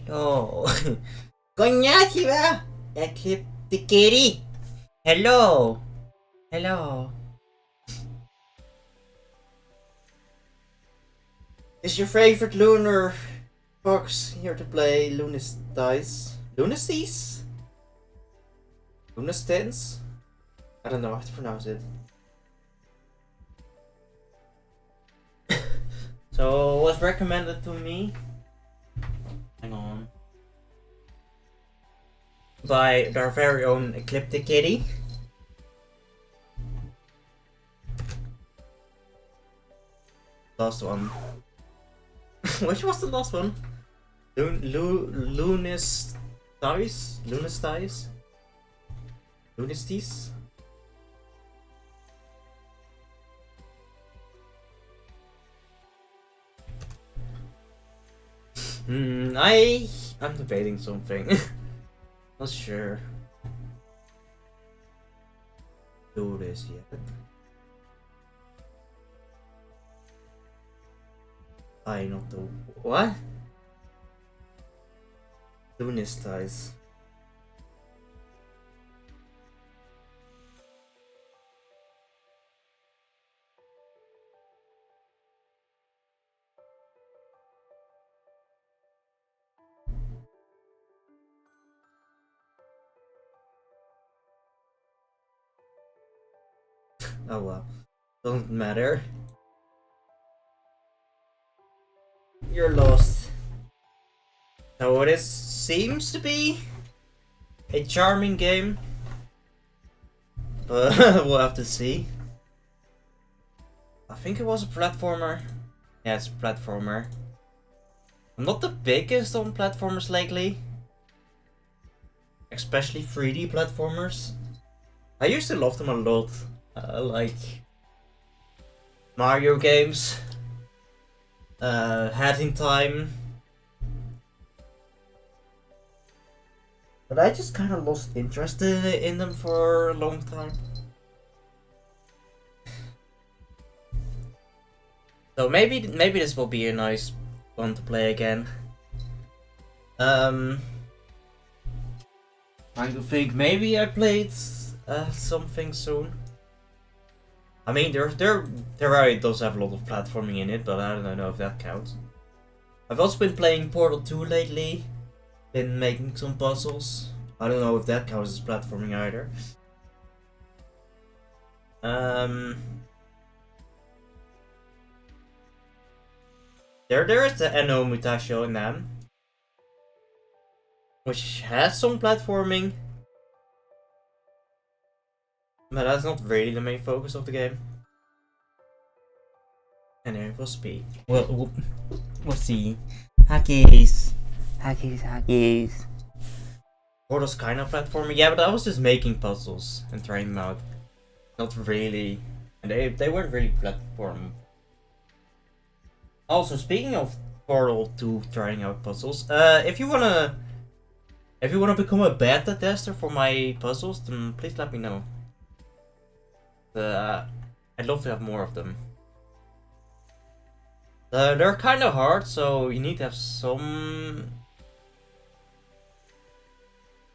Hello. Konnichiwa. Eclipticity. Hello. Hello. Is your favorite Lunar fox here to play Lunistice? Lunistice? Lunistance? I don't know how to pronounce it. So, was recommended to me. Hang on. By our very own Ecliptic Kitty. Last one. Which was the last one? Lunistice? Lunistice? Lunistice? I'm debating something. Not sure. Do this yet. I not do what? Lunistice. Oh well, doesn't matter. You're lost. So this seems to be a charming game, but we'll have to see. I think it was a platformer. Yeah, it's a platformer. I'm not the biggest on platformers lately, especially 3D platformers. I used to love them a lot, like Mario games, Hat in Time. But I just kind of lost interest in them for a long time. So maybe this will be a nice one to play again. I think maybe I played something soon. I mean, there does have a lot of platforming in it, but I don't know if that counts. I've also been playing Portal 2 lately. Been making some puzzles. I don't know if that counts as platforming either. There is the Enno Mutasho in them, which has some platforming, but that's not really the main focus of the game. Anyway, we'll see. We'll see. Hackies. Portal's kind of platforming, yeah, but I was just making puzzles and trying them out. Not really, and they weren't really platform. Also, speaking of Portal 2 trying out puzzles, if you wanna become a beta tester for my puzzles, then please let me know. I'd love to have more of them. They're kind of hard, so you need to have some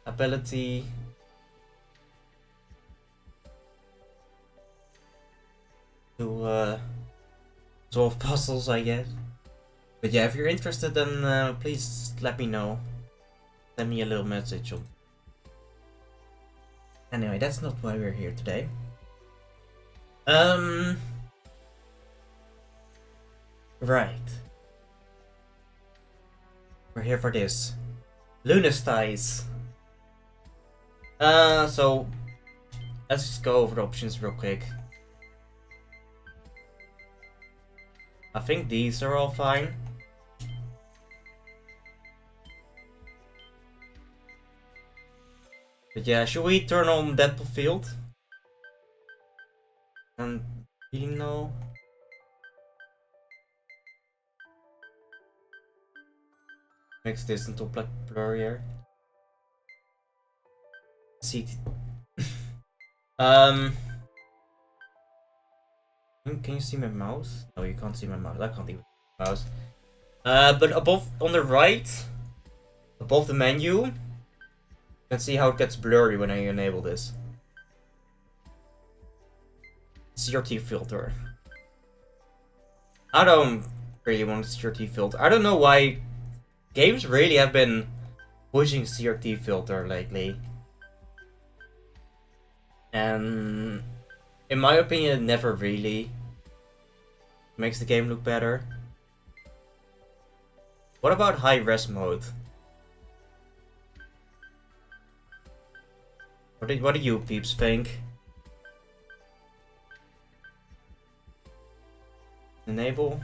ability to solve puzzles, I guess. But yeah, if you're interested, then please let me know. Send me a little message. Anyway, that's not why we're here today. Right. We're here for this. Lunistice. So let's just go over the options real quick. I think these are all fine. But yeah, should we turn on depth of field? And healing now. Makes this into blurrier. See. Can you see my mouse? No, you can't see my mouse. I can't even see my mouse. But above on the right, Above the menu, you can see how it gets blurry when I enable this. CRT filter. I don't really want a CRT filter. I don't know why games really have been pushing CRT filter lately. And in my opinion, it never really makes the game look better. What about high res mode? What do you peeps think? Enable.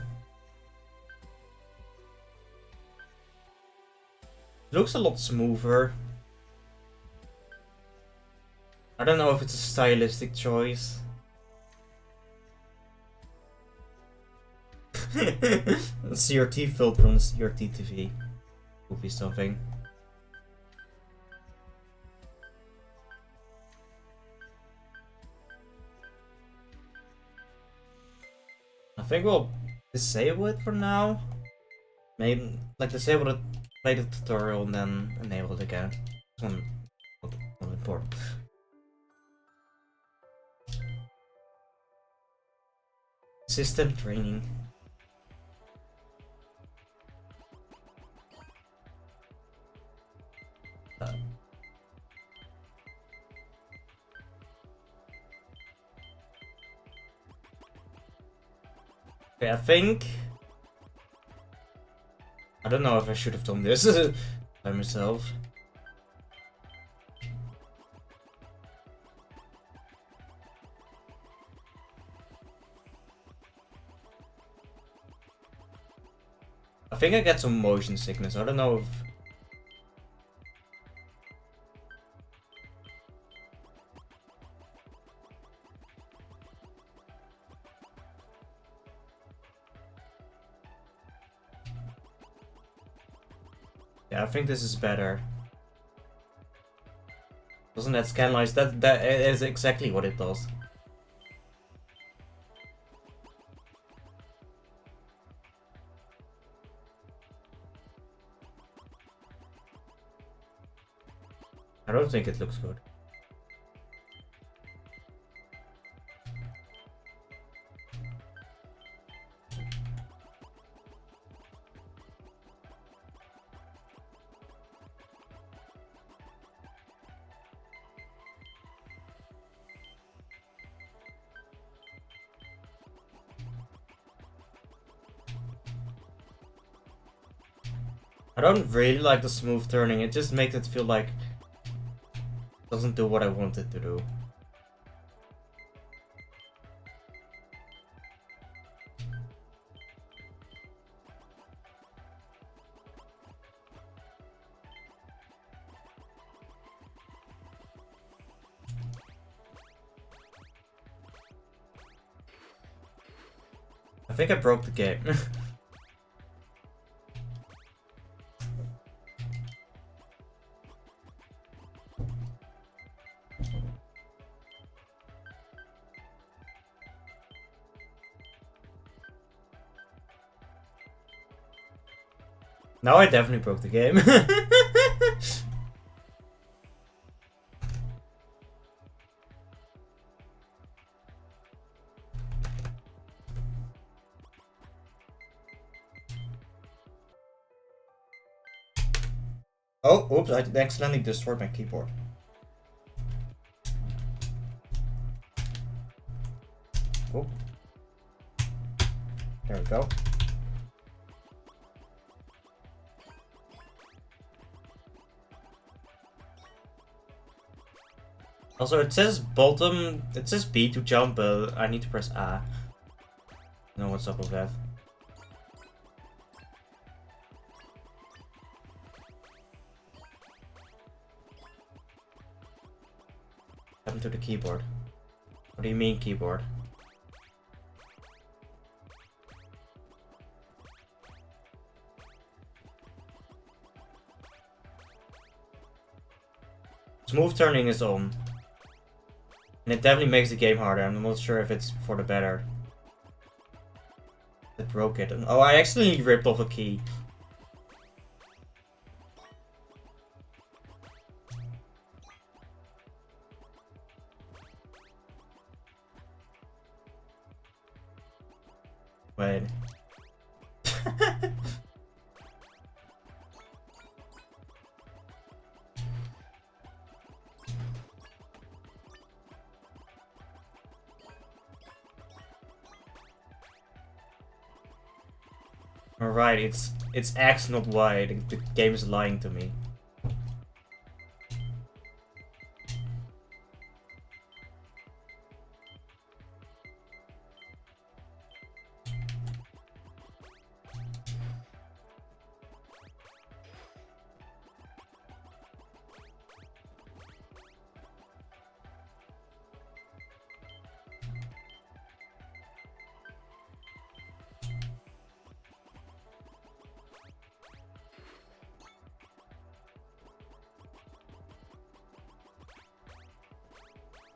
Looks a lot smoother. I don't know if it's a stylistic choice. CRT filter from the CRT TV would be something. I think we'll disable it for now. Maybe like disable it, play the tutorial, and then enable it again. This one not important. System training. Okay, I don't know if I should have done this by myself. I think I get some motion sickness. I don't know if... Yeah, I think this is better. Doesn't that scanlize? That is exactly what it does. I don't think it looks good. I don't really like the smooth turning. It just makes it feel like it doesn't do what I want it to do. I think I broke the game. Now I definitely broke the game. Oh, oops, I accidentally destroyed my keyboard. Oh. There we go. Also, it says bottom, it says B to jump, but I need to press A. Know what's up with that. What happened to the keyboard? What do you mean keyboard? Smooth turning is on. And it definitely makes the game harder. I'm not sure if it's for the better. It broke it. Oh, I accidentally ripped off a key. Wait. Alright, it's X, not Y. The game is lying to me.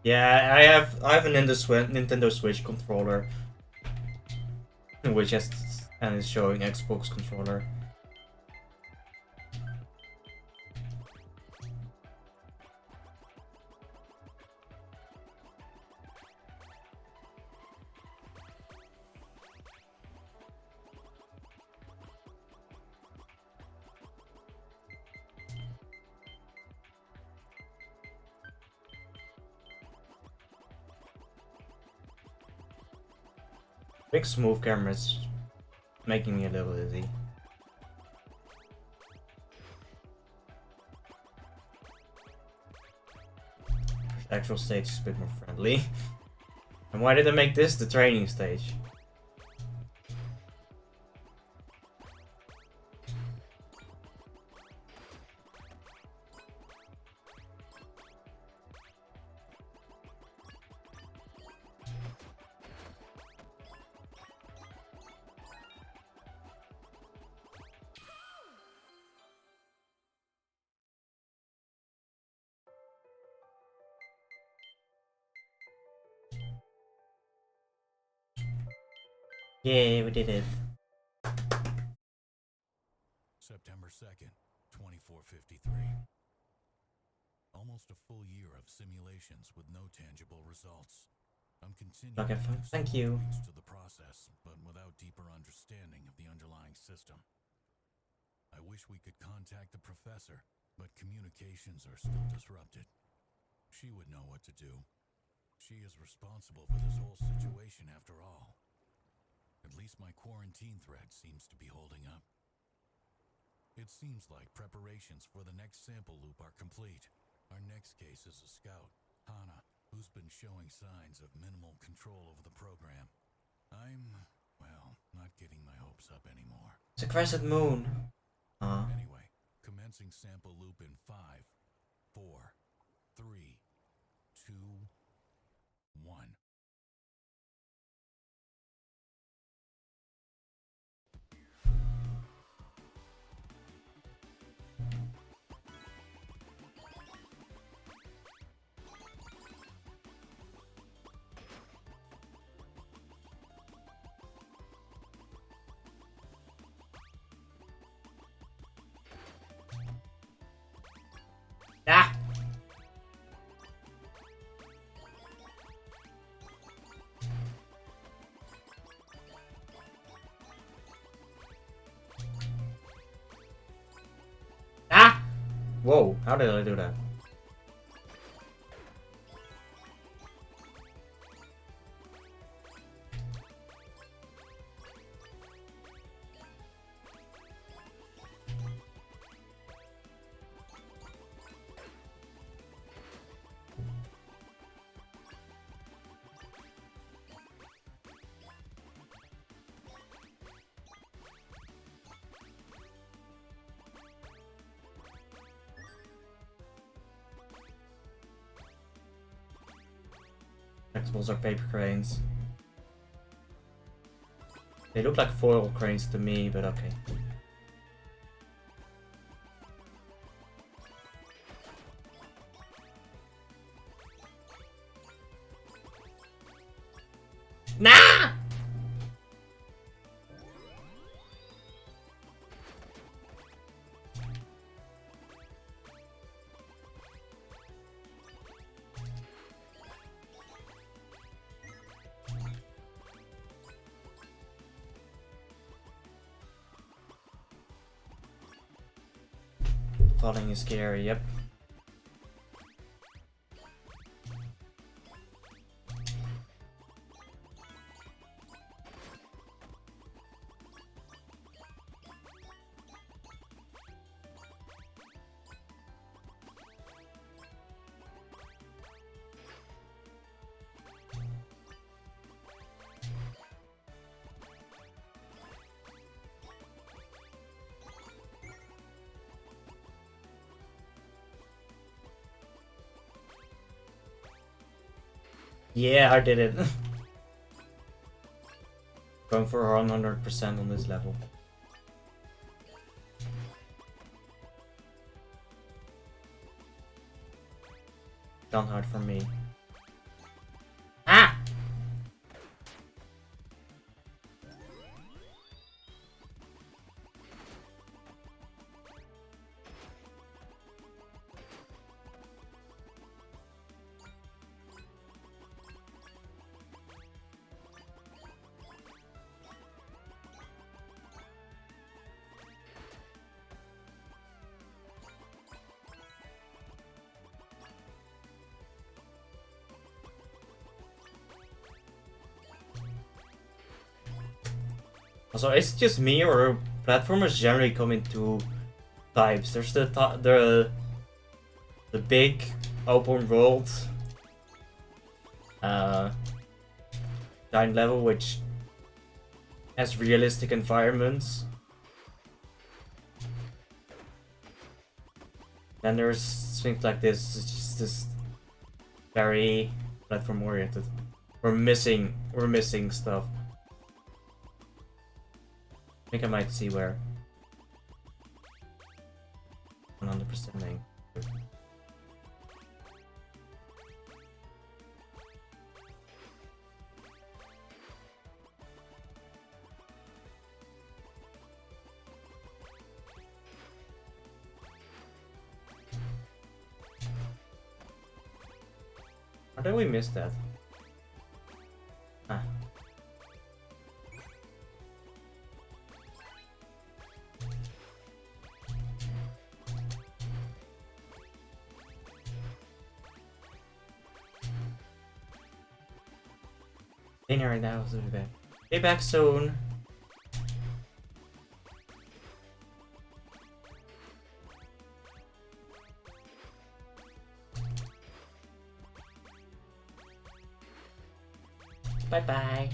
Yeah, I have a Nintendo Switch controller, which has and is showing Xbox controller. Big smooth camera is making me a little dizzy. Actual stage is a bit more friendly. And why did I make this the training stage? Yeah, we did it. September 2nd, 2453. Almost a full year of simulations with no tangible results. I'm continuing Okay, thank you. to the process, but without deeper understanding of the underlying system. I wish we could contact the professor, but communications are still disrupted. She would know what to do. She is responsible for this whole situation after all. At least my quarantine thread seems to be holding up. It seems like preparations for the next sample loop are complete. Our next case is a scout, Hana, who's been showing signs of minimal control over the program. I'm, well, not getting my hopes up anymore. It's a crescent moon. Anyway, commencing sample loop in 5, 4, 3, 2, 1. Ah! Ah! Whoa, how did I do that? Collectibles are paper cranes. They look like foil cranes to me, but okay. Nah! falling is scary, yep. Yeah, I did it. Going for 100% on this level. Can't hide from me. Ah! Also, is it just me or platformers generally come in two types? There's the big open world giant level which has realistic environments. Then there's things like this. It's just this very platform oriented. We're missing stuff. I think I might see where. 100%ing. How did we miss that? Ah. In right now, so back. Be back soon. Bye bye.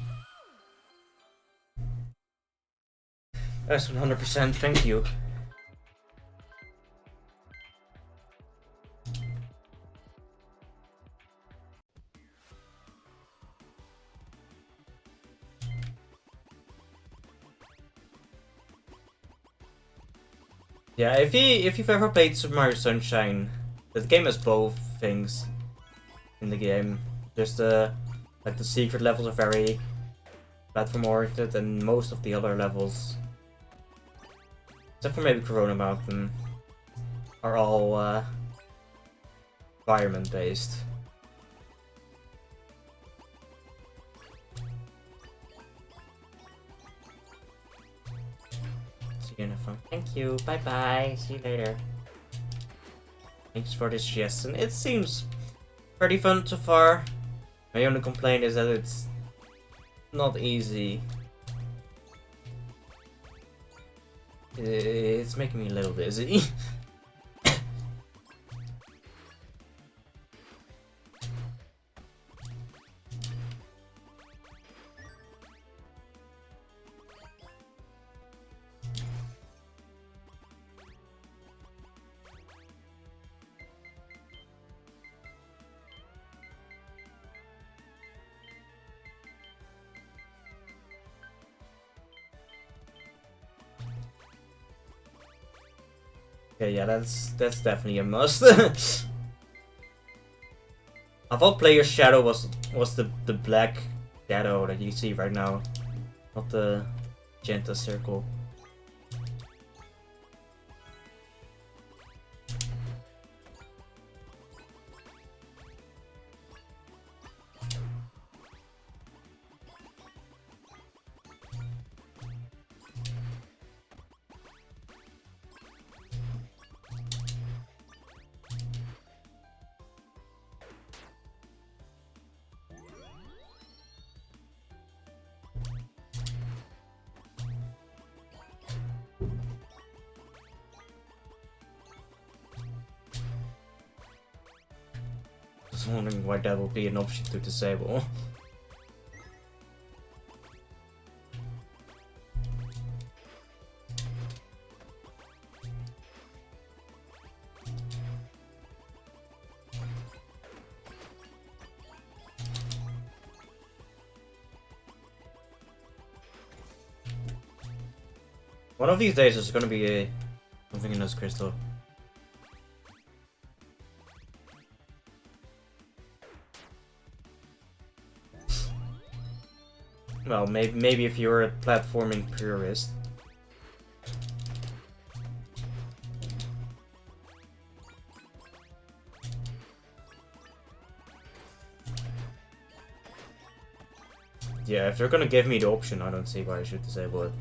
That's 100%. Thank you. Yeah, if you've ever played Super Mario Sunshine, the game has both things in the game. There's the secret levels are very platform oriented, and most of the other levels, except for maybe Corona Mountain, are all environment based. See you in the phone. Thank you. Bye bye. See you later. Thanks for this suggestion. It seems pretty fun so far. My only complaint is that it's not easy. It's making me a little dizzy. Okay, yeah, that's definitely a must. I thought Player's Shadow was the black shadow that you see right now, not the Magenta circle. was wondering why that would be an option to disable. One of these days there's gonna be something in this crystal. Well, maybe if you're a platforming purist. Yeah, if they're gonna give me the option, I don't see why I should disable it.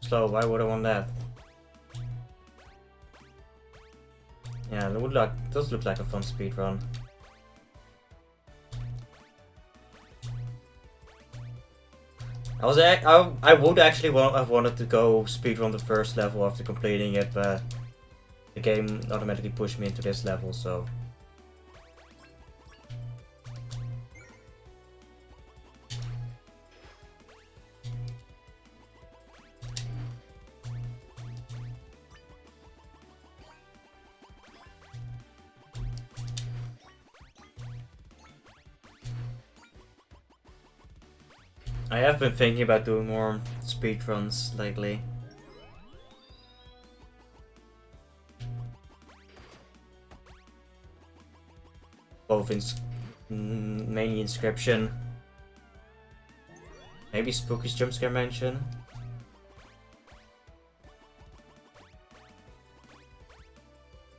So why would I want that? Yeah, it does look like a fun speed run. I would actually have wanted to go speedrun the first level after completing it, but the game automatically pushed me into this level, so. I have been thinking about doing more speedruns lately. Both in mainly Inscription. Maybe Spooky's Jumpscare Mansion.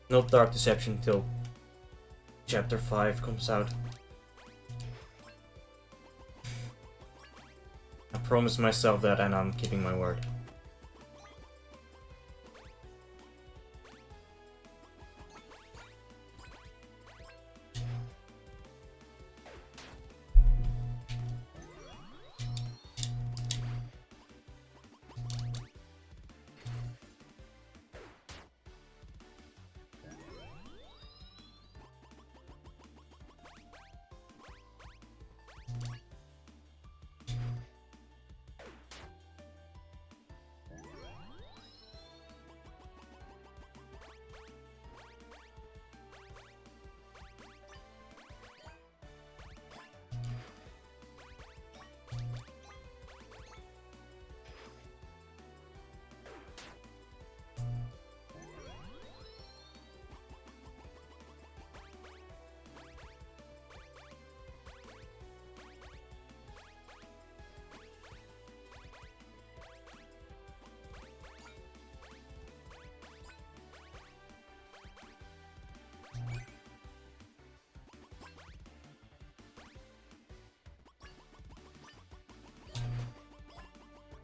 Not Dark Deception till Chapter 5 comes out. I promised myself that and I'm keeping my word.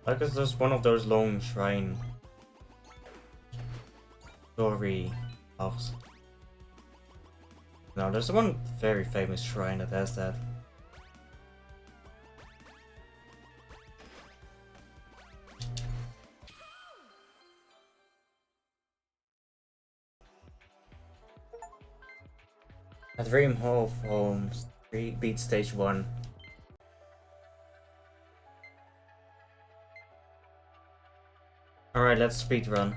I guess there's one of those long shrine story paths. No, there's one very famous shrine that has that. A Dream Hall of Homes, beat stage 1. Alright, let's speedrun.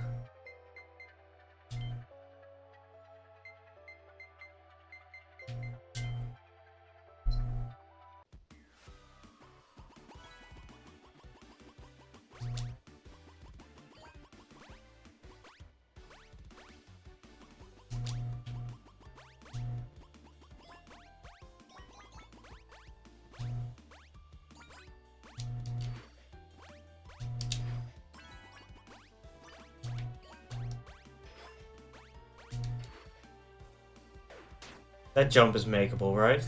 That jump is makeable, right?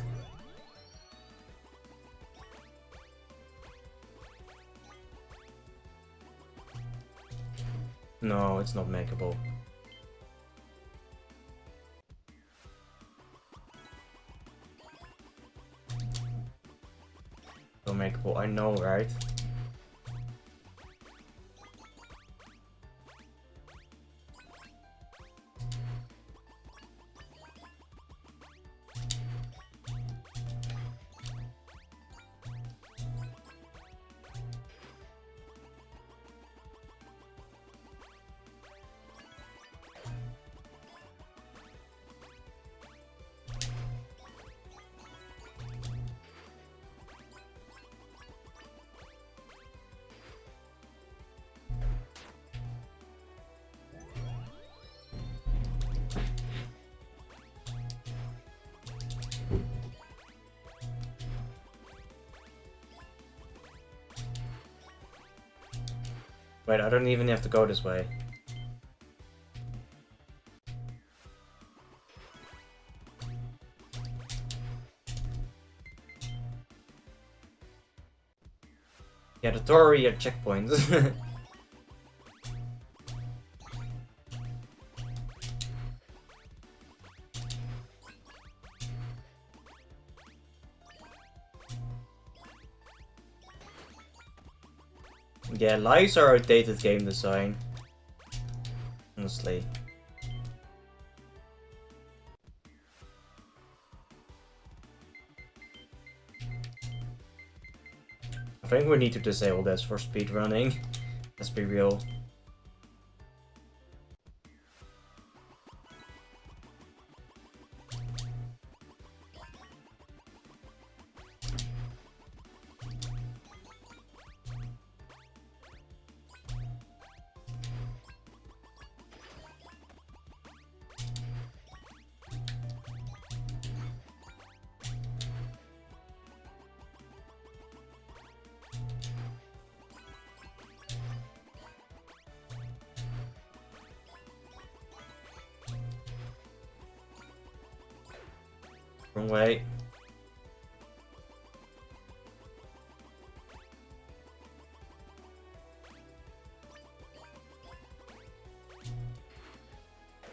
No, it's not makeable. So makeable, I know, right? Wait, I don't even have to go this way. Yeah, the Tory are checkpoints. Yeah, lives are outdated game design. Honestly. I think we need to disable this for speedrunning. Let's be real. Wrong way.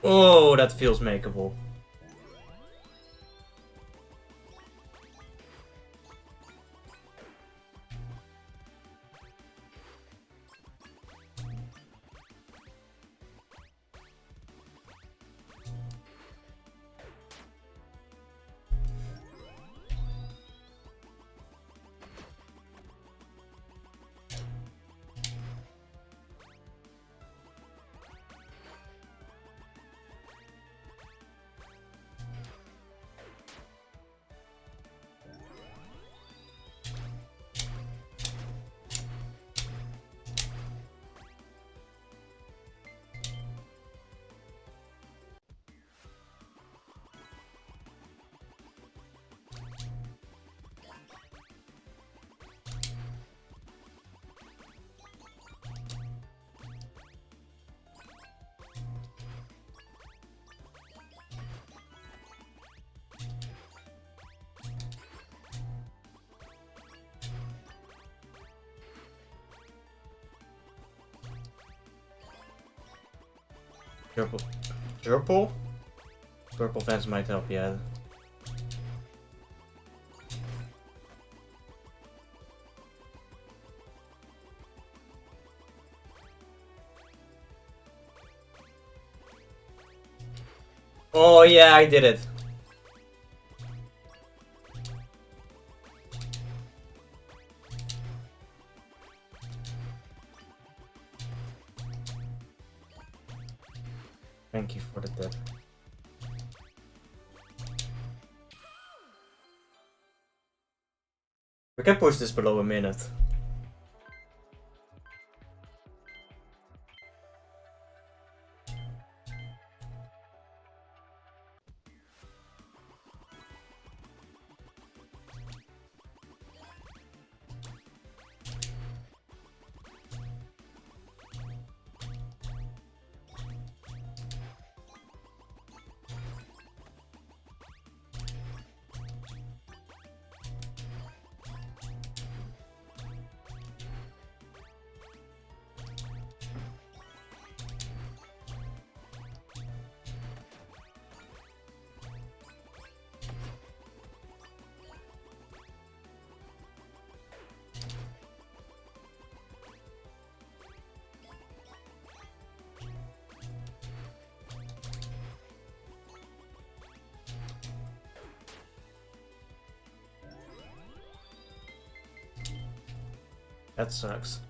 Oh, that feels makeable. Purple. Purple? Purple fence might help, yeah. Oh yeah, I did it. Thank you for the tip. We can push this below a minute. That sucks.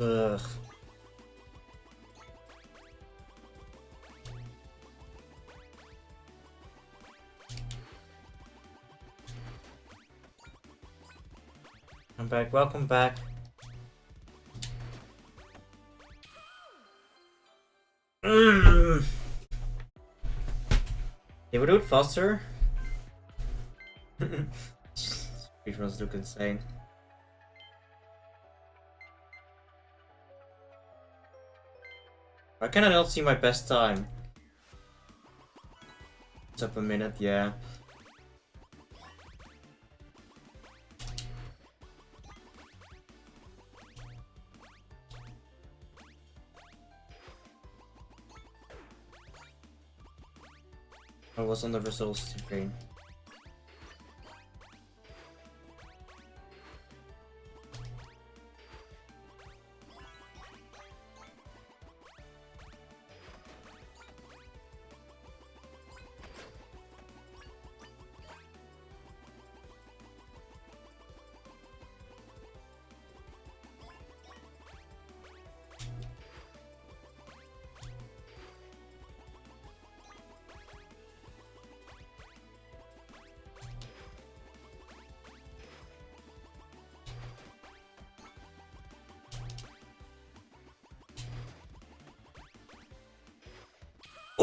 Ugh. I'm back. Welcome back. Mm. They would do it faster. Speedruns look insane. Why can I not see my best time? It's up a minute, yeah. I was on the results screen.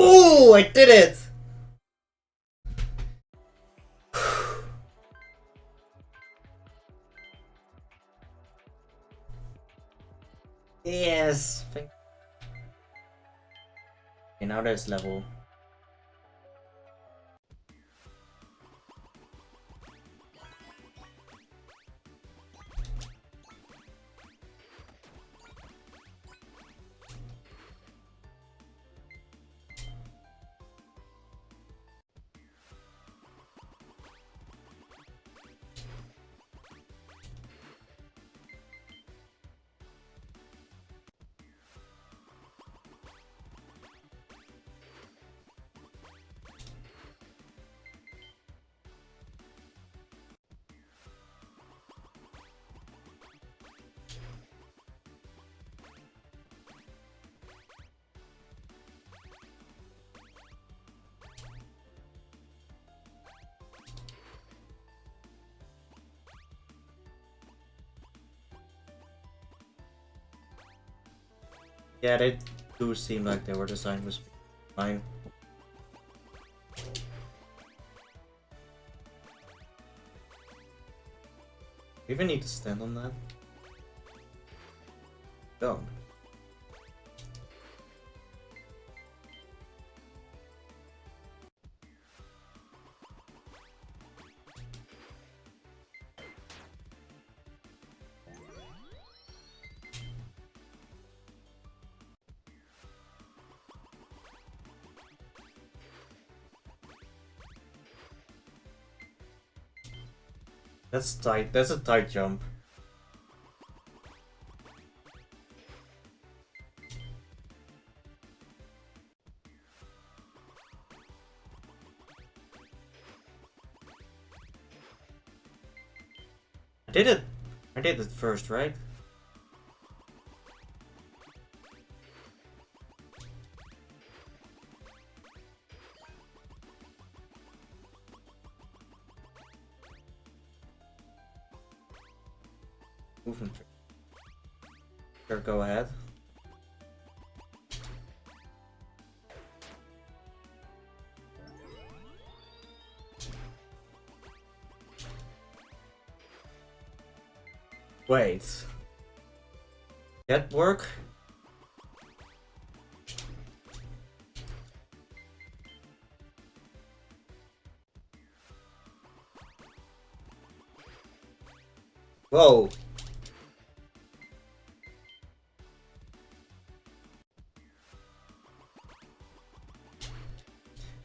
Oh, I did it! Yes. Okay, now there's level. Yeah, they do seem like they were designed with fine. You even need to stand on that? Don't. That's tight. That's a tight jump. I did it. I did it first, right? Movement trick. Sure, go ahead. Wait. That work? Whoa.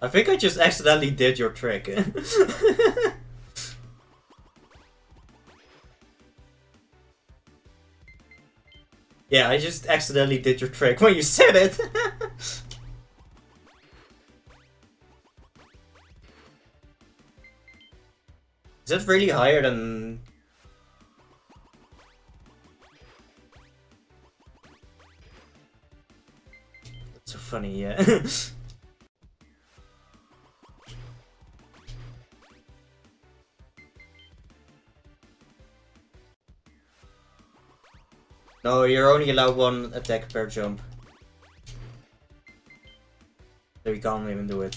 I think I just accidentally did your trick. Yeah, I just accidentally did your trick when you said it. Is that really higher than... That's so funny, yeah. No, you're only allowed one attack per jump. So you can't even do it.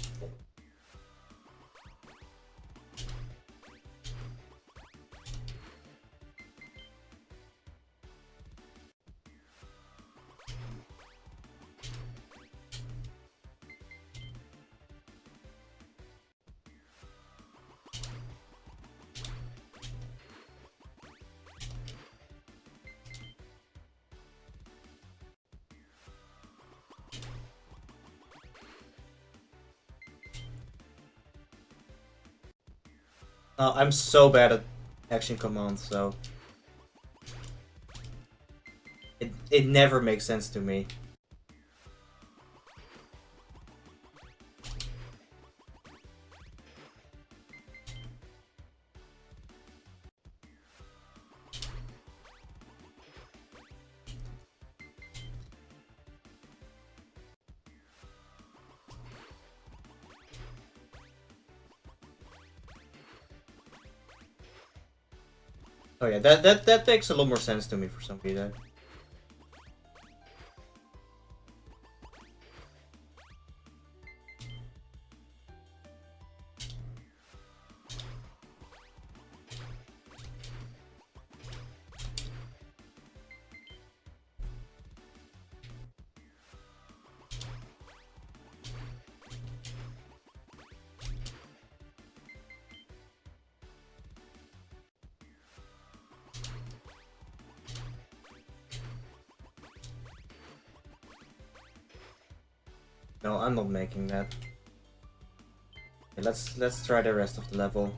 I'm so bad at action commands, so... It never makes sense to me. Oh yeah, that makes a lot more sense to me for some reason. No, I'm not making that. Okay, let's try the rest of the level.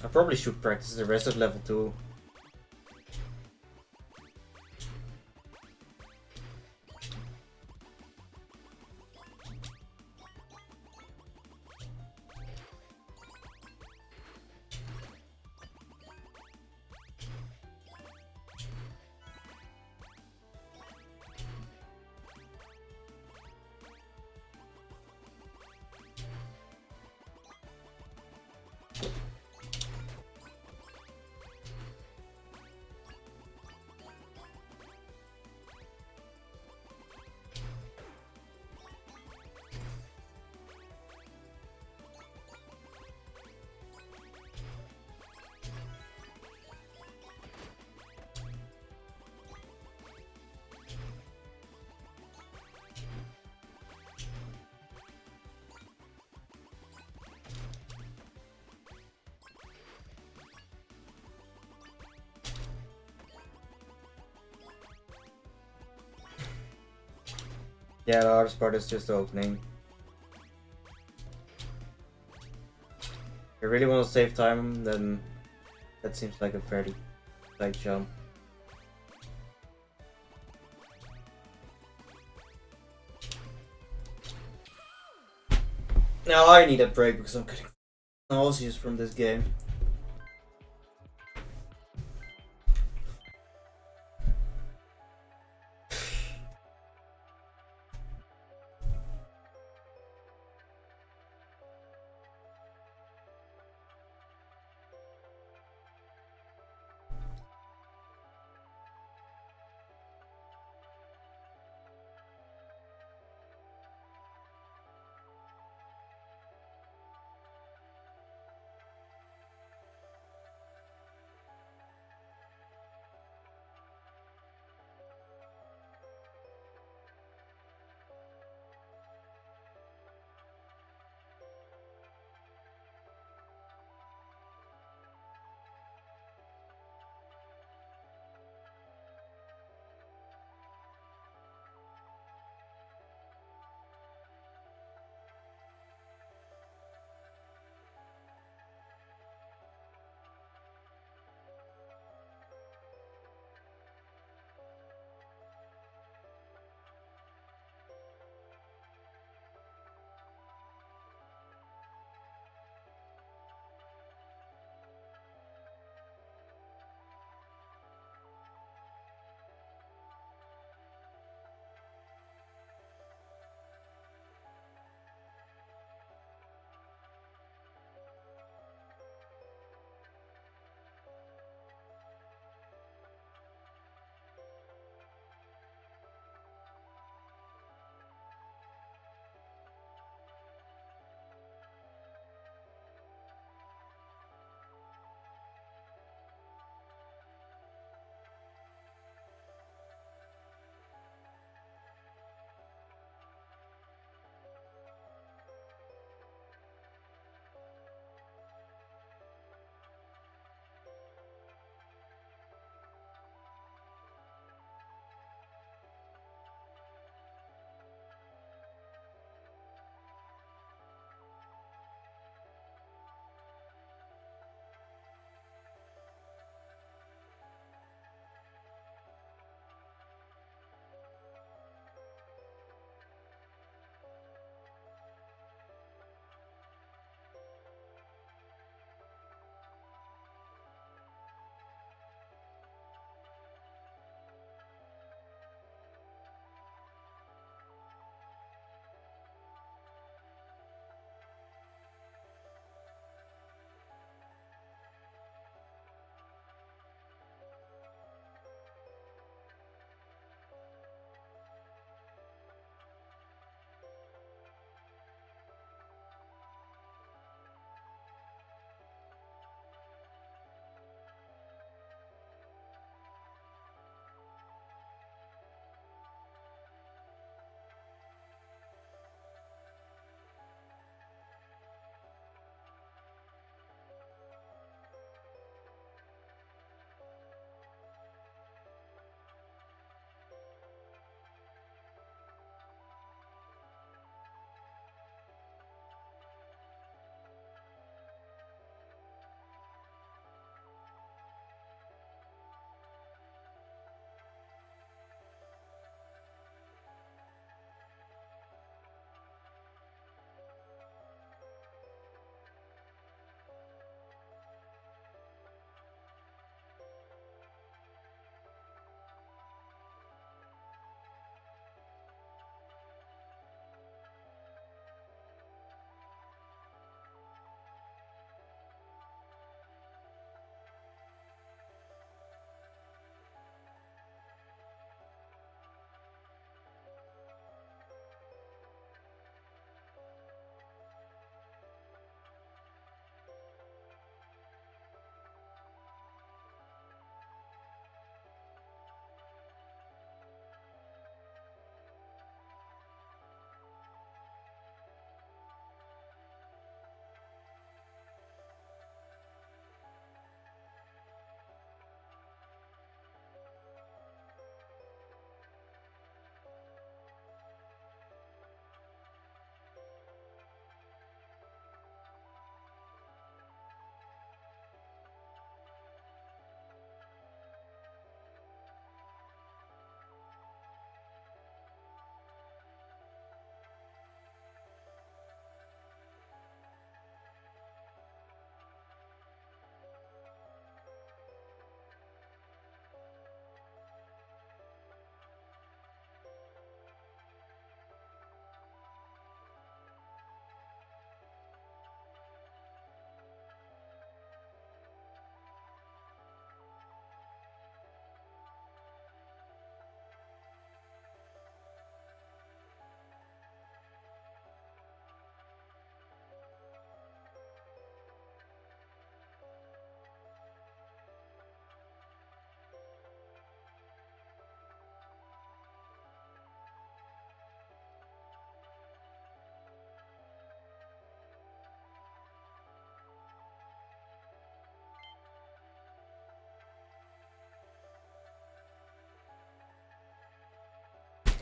I probably should practice the rest of level 2. Yeah, the hardest part is just the opening. If you really want to save time, then that seems like a fairly tight jump. Now I need a break because I'm getting nauseous from this game.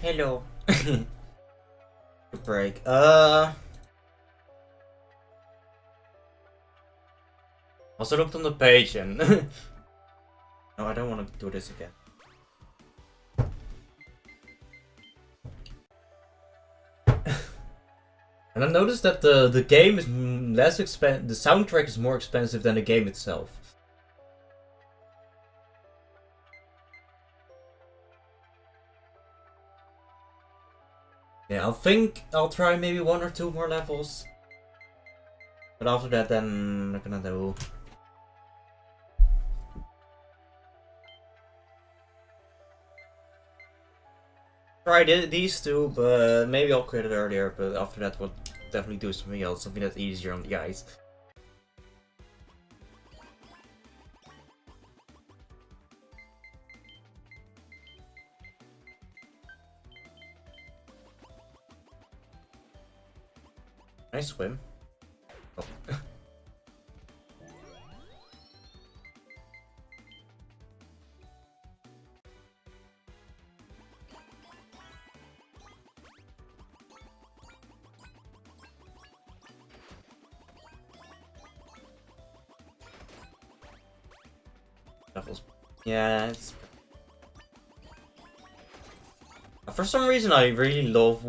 Hello. Good break. Also looked on the page and no, I don't want to do this again. And I noticed that the game is less expensive. The soundtrack is more expensive than the game itself. Yeah, I think I'll try maybe 1 or 2 more levels. But after that, then I'm not gonna do. Try these two, but maybe I'll quit it earlier. But after that, we'll definitely do something else, something that's easier on the eyes. Can I swim? Oh. Levels. Yeah, it's. For some reason, I really love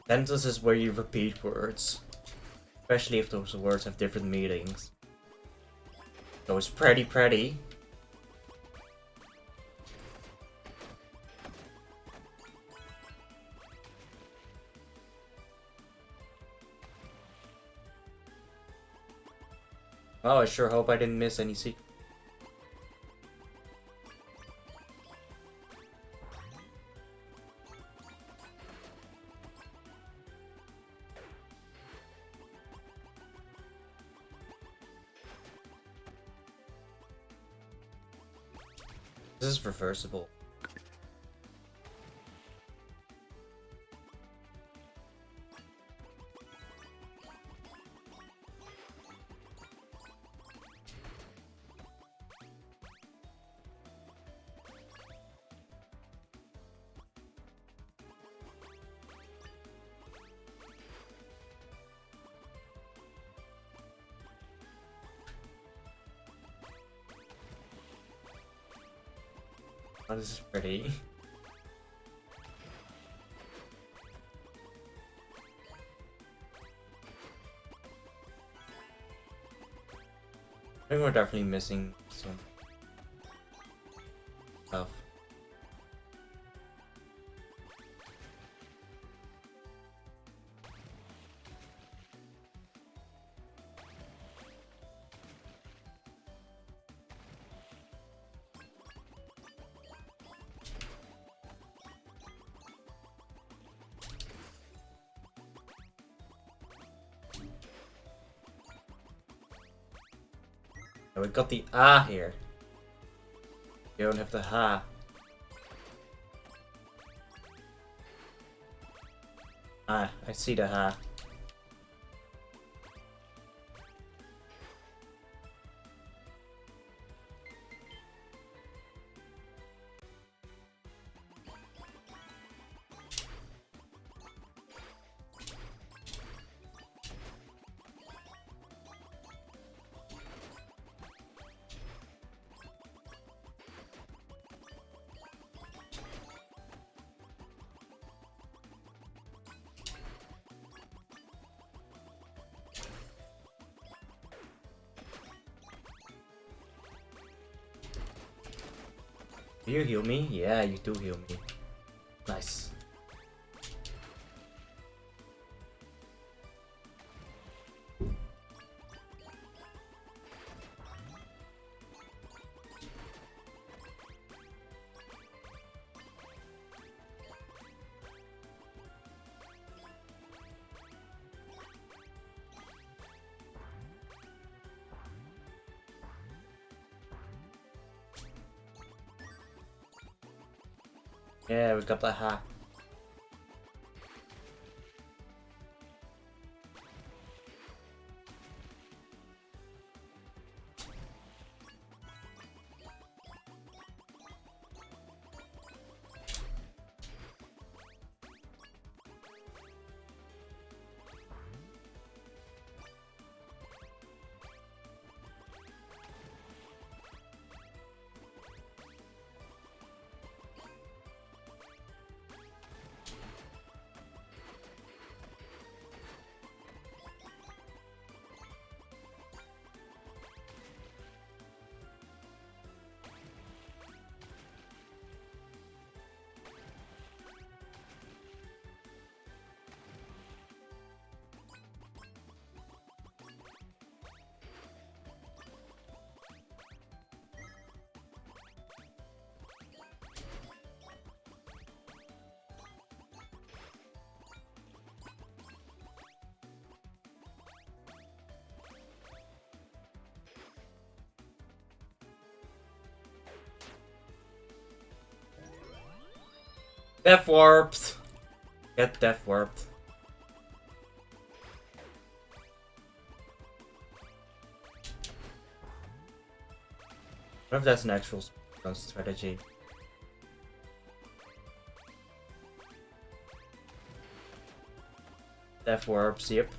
sentences where you repeat words, especially if those words have different meanings. So it's pretty. Oh, I sure hope I didn't miss any secrets. This is reversible. Oh, this is pretty. I think we're definitely missing some stuff. We got the ah here. You don't have the ha. Ah, I see the ha. Do you heal me? Yeah, you do heal me. Nice. Yeah, we got the ha. Death warped. Get death warped. I wonder if that's an actual strategy. Death warps, yep.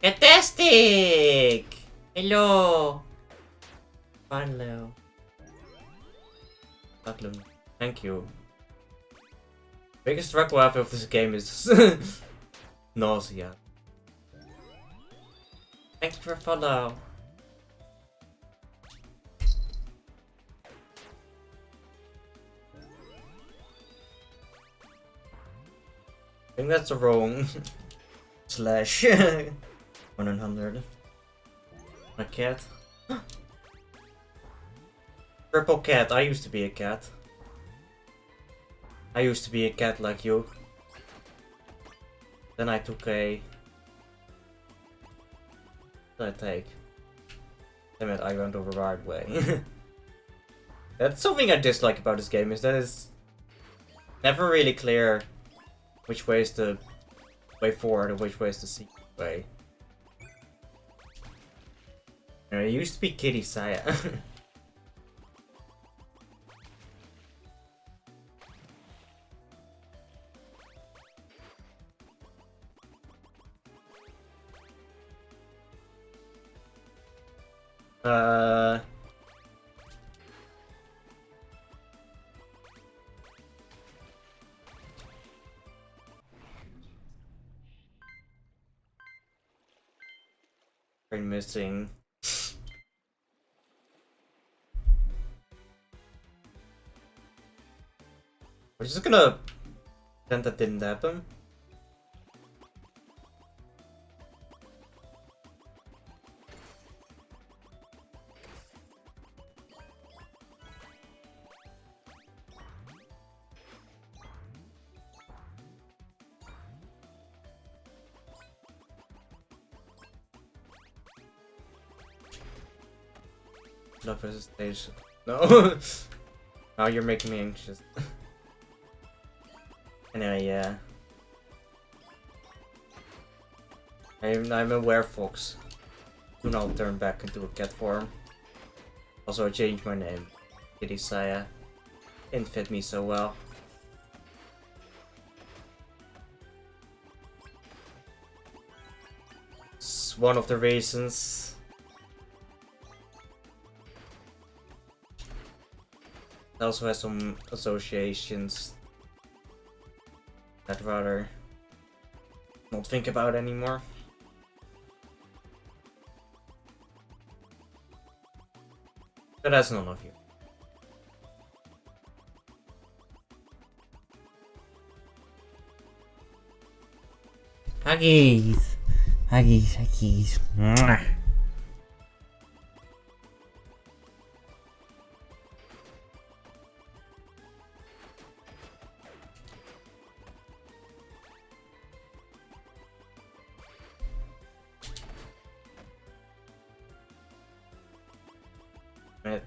Fantastic! Hello! Hello. Lunar. Thank you. Biggest struggle I have of this game is nausea. Thanks for follow. I think that's the wrong slash 100. A cat. Purple cat. I used to be a cat. I used to be a cat like you. Then I took a... What did I take? Damn it, I went over the hard way. That's something I dislike about this game, is that it's never really clear which way is the way forward and which way is the secret way. You know, it used to be Kitty Saya. Brain missing. We're just gonna pretend that didn't happen. Love versus stage. No. Now you're making me anxious. Anyway, yeah. I'm a werefox. Do not turn back into a cat form. Also, I changed my name. Kitty Saya. Didn't fit me so well. It's one of the reasons. It also has some associations I'd rather not think about anymore. But that's none of you. Huggies! Huggies, huggies. Mwah. Right.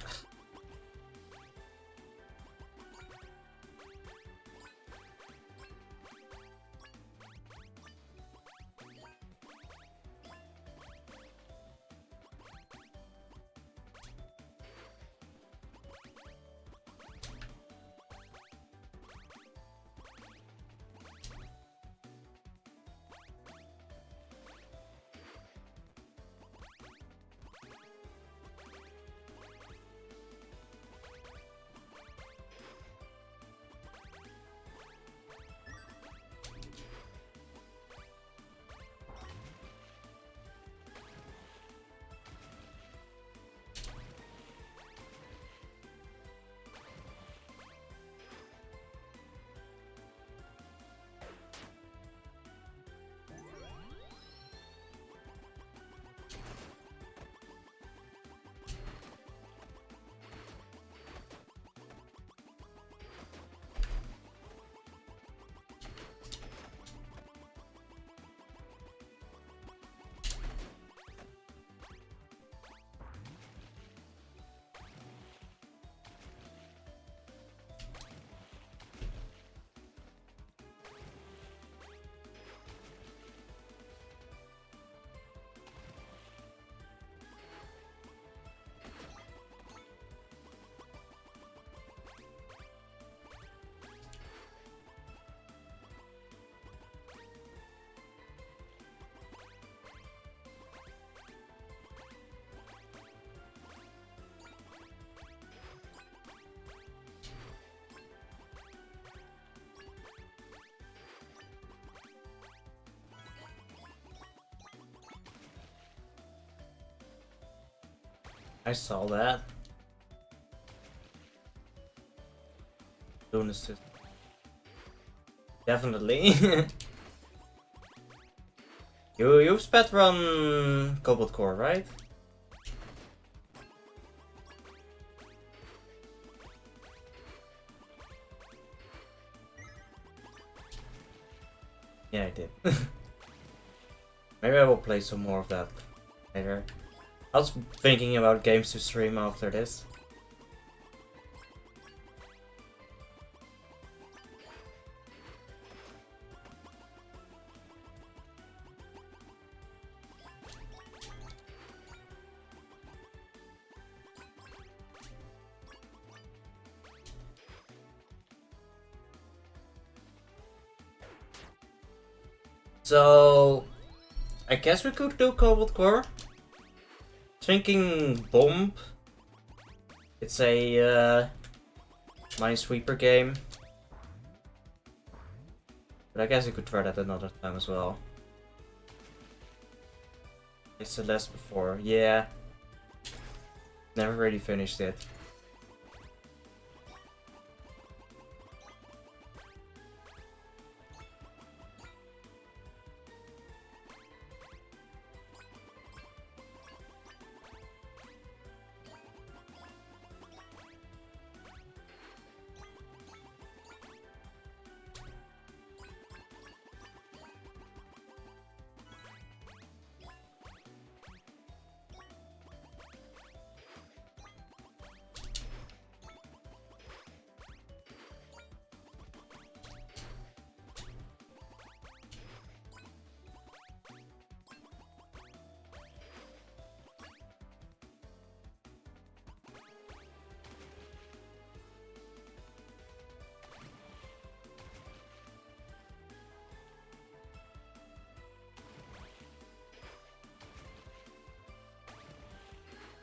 I saw that. Lunistice. Definitely. You've sped run Cobalt Core, right? Yeah, I did. Maybe I will play some more of that later. I was thinking about games to stream after this. So, I guess we could do Cobalt Core. Thinking Bombe. It's a Minesweeper game. But I guess we could try that another time as well. I said less before. Yeah. Never really finished it.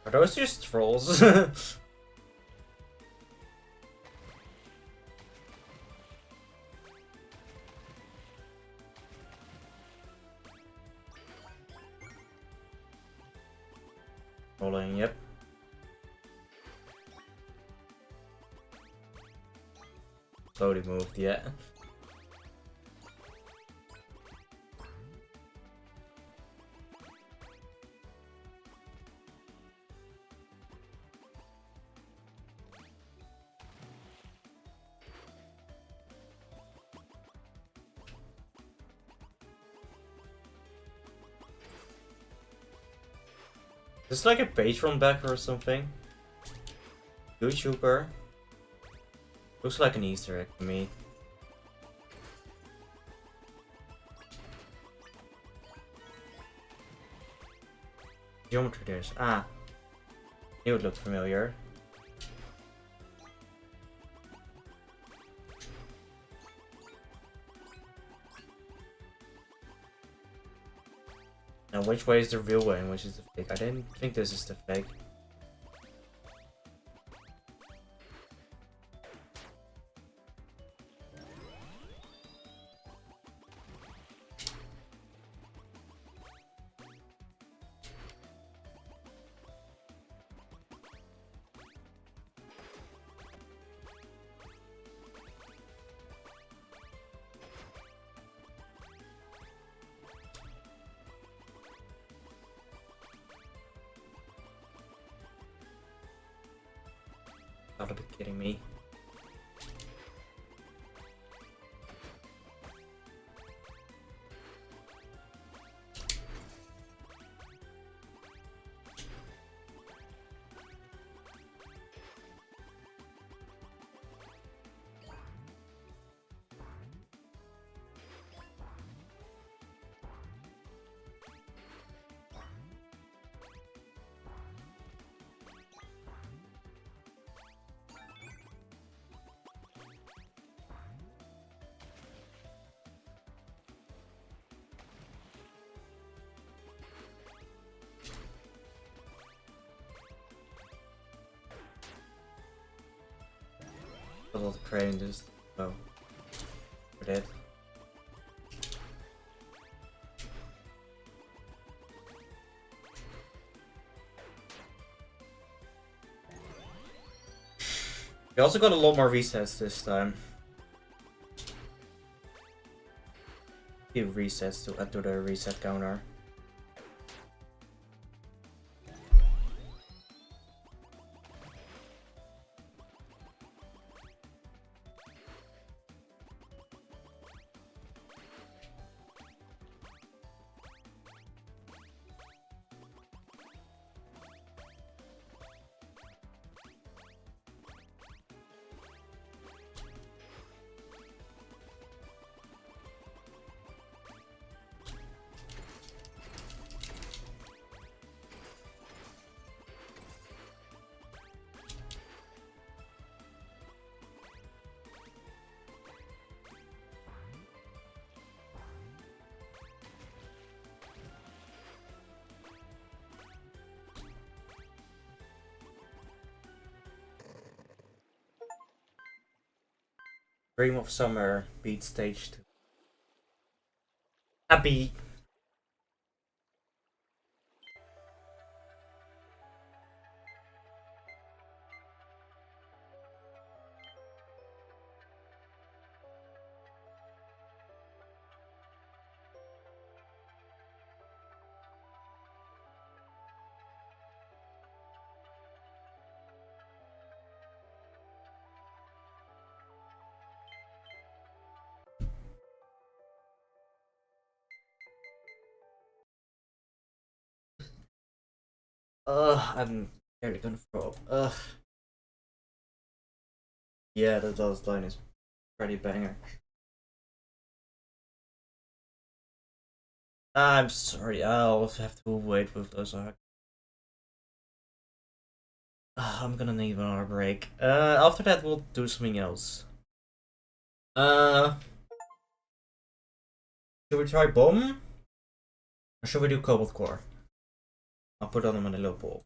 Are those just trolls? Rolling, yep. slowly moved yet. Is this like a patron backer or something? YouTuber? Looks like an Easter egg to me. Geometry dish. Ah. Knew it looked familiar. Now which way is the real way and which is the fake? I didn't think this is the fake. Gotta be kidding me. A lot of crane just oh we're dead. We also got a lot more resets this time. A few resets to add to the reset counter. Dream of Summer beat stage 2. Happy. I'm nearly gonna throw up. Yeah, that last line is pretty banger. I'm sorry, I'll have to wait with those. I'm gonna need another break. After that, we'll do something else. Should we try Bombe? Or should we do Cobalt Core? I'll put on them in a little bowl.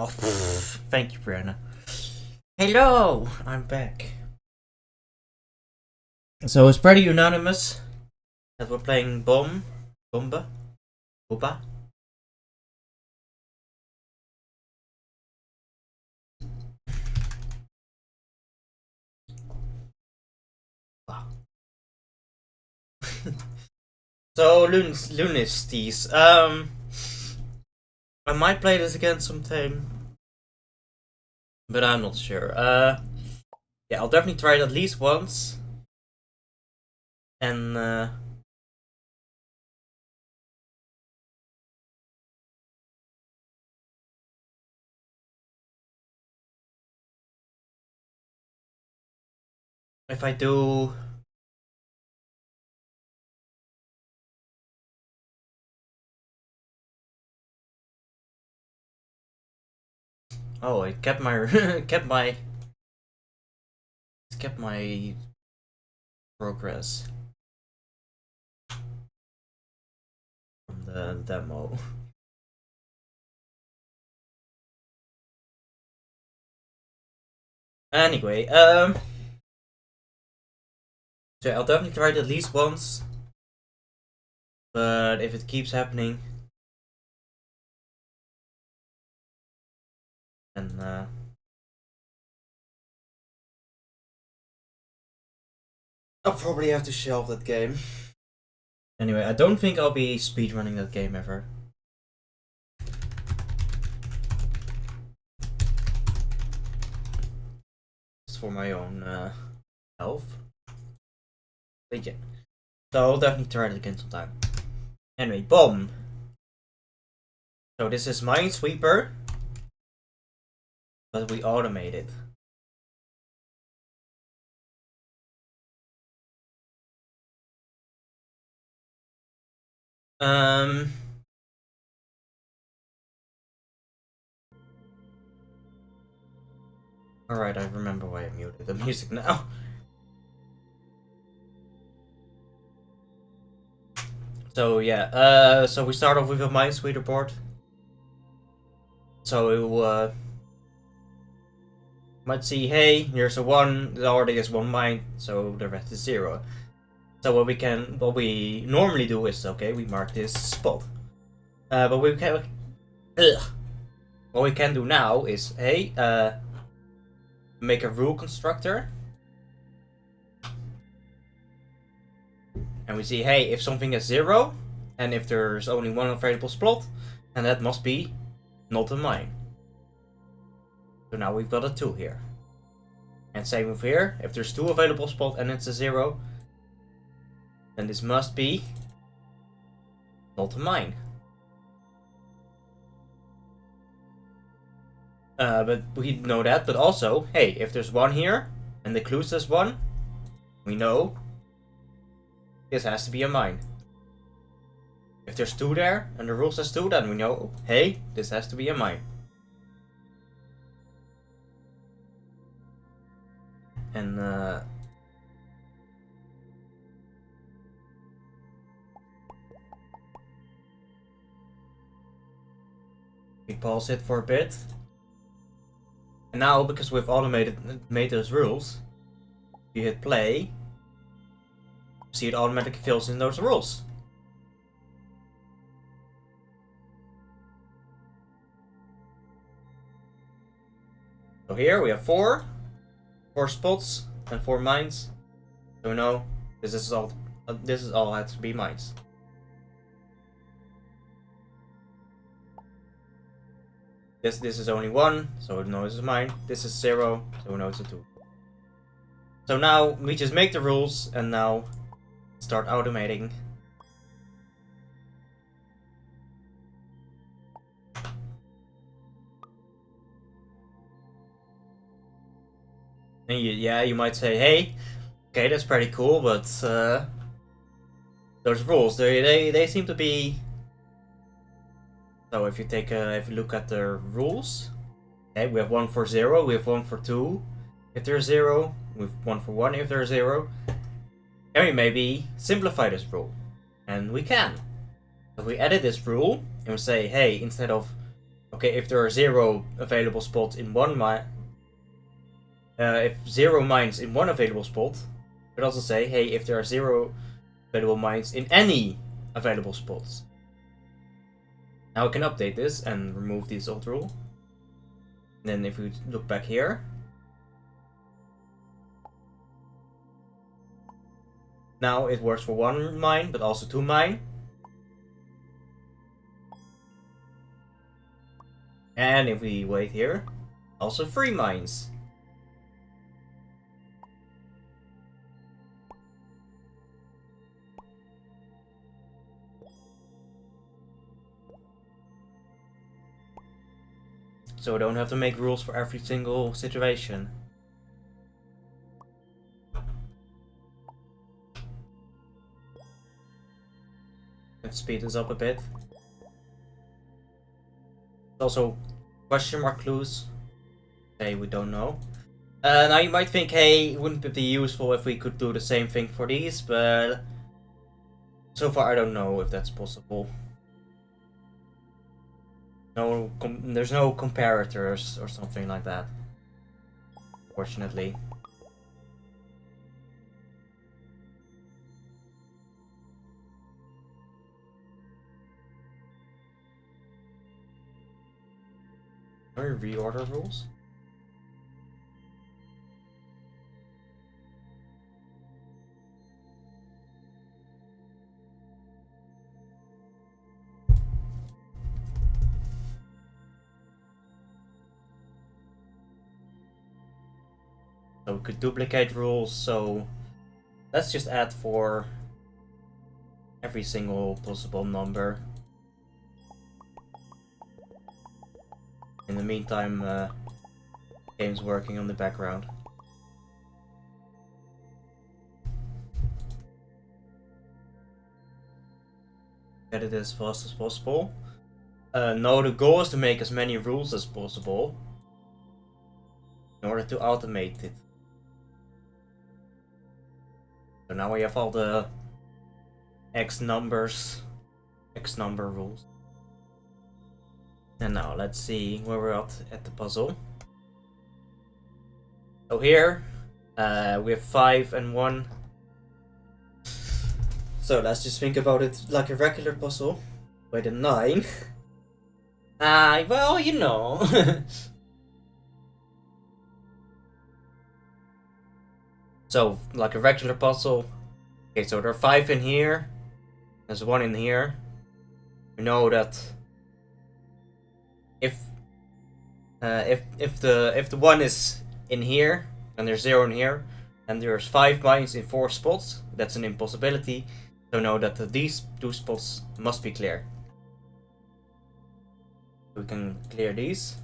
Oh, thank you, Brianna. Hello, I'm back. So it's pretty unanimous that we're playing Bombe. Opa. So Lunistice. I might play this again sometime, but I'm not sure. Yeah, I'll definitely try it at least once. And if I do, oh, it kept my kept my progress from the demo. Anyway, so I'll definitely try it at least once. But if it keeps happening, then I'll probably have to shelve that game. Anyway, I don't think I'll be speedrunning that game ever. Just for my own health. But yeah. So I'll definitely try it again sometime. Anyway, Bombe. So this is Minesweeper, but we automate it. Alright, I remember why I muted the music now. So yeah, so we start off with a Minesweeper board. So might see, hey, here's a 1, there already is 1 mine, so the rest is 0. So what we normally do is, okay, we mark this spot. But what we can do now is, hey, make a rule constructor. And we see, hey, if something is 0, and if there's only 1 available spot, and that must be not a mine. So now we've got a 2 here. And same with here, if there's 2 available spots and it's a 0, then this must be not a mine. But we know that, but also, hey, if there's 1 here, and the clue says 1, we know this has to be a mine. If there's 2 there, and the rule says 2, then we know, hey, this has to be a mine. And we pause it for a bit. And now, because we've made those rules, you hit play, see it automatically fills in those rules. So here we have 4 spots and 4 mines. So we know this is all has to be mines. This is only 1, so we know it's a mine. This is 0, so we know it's a 2. So now we just make the rules and now start automating. And you might say, hey, okay, that's pretty cool, but those rules, they seem to be. So if you look at the rules, okay, we have 1 for 0, we have 1 for 2 if there's 0, we have 1 for 1 if there's 0. And we maybe simplify this rule, and we can. If we edit this rule and we say, hey, instead of Okay, if there are 0 available spots in one mine, if 0 mines in one available spot, you could also say, hey, if there are 0 available mines in any available spots. Now we can update this and remove this old rule. And then if we look back here, now it works for 1 mine, but also 2 mine. And if we wait here, also 3 mines. So we don't have to make rules for every single situation. Let's speed this up a bit. Also, question mark clues. Okay, we don't know. Now you might think, hey, wouldn't it be useful if we could do the same thing for these, but so far I don't know if that's possible. No, there's no comparators or something like that, fortunately. Are we reorder rules? So we could duplicate rules, so let's just add for every single possible number. In the meantime, game's working on the background. Get it as fast as possible. No, the goal is to make as many rules as possible in order to automate it. So now we have all the X number rules. And now let's see where we're at the puzzle. So here we have 5 and 1. So let's just think about it like a regular puzzle. With a 9. Well, you know. So, like a regular puzzle. Okay, so there are 5 in here. There's 1 in here. We know that if the 1 is in here and there's 0 in here, and there's 5 mines in 4 spots, that's an impossibility. So know that these 2 spots must be clear. We can clear these.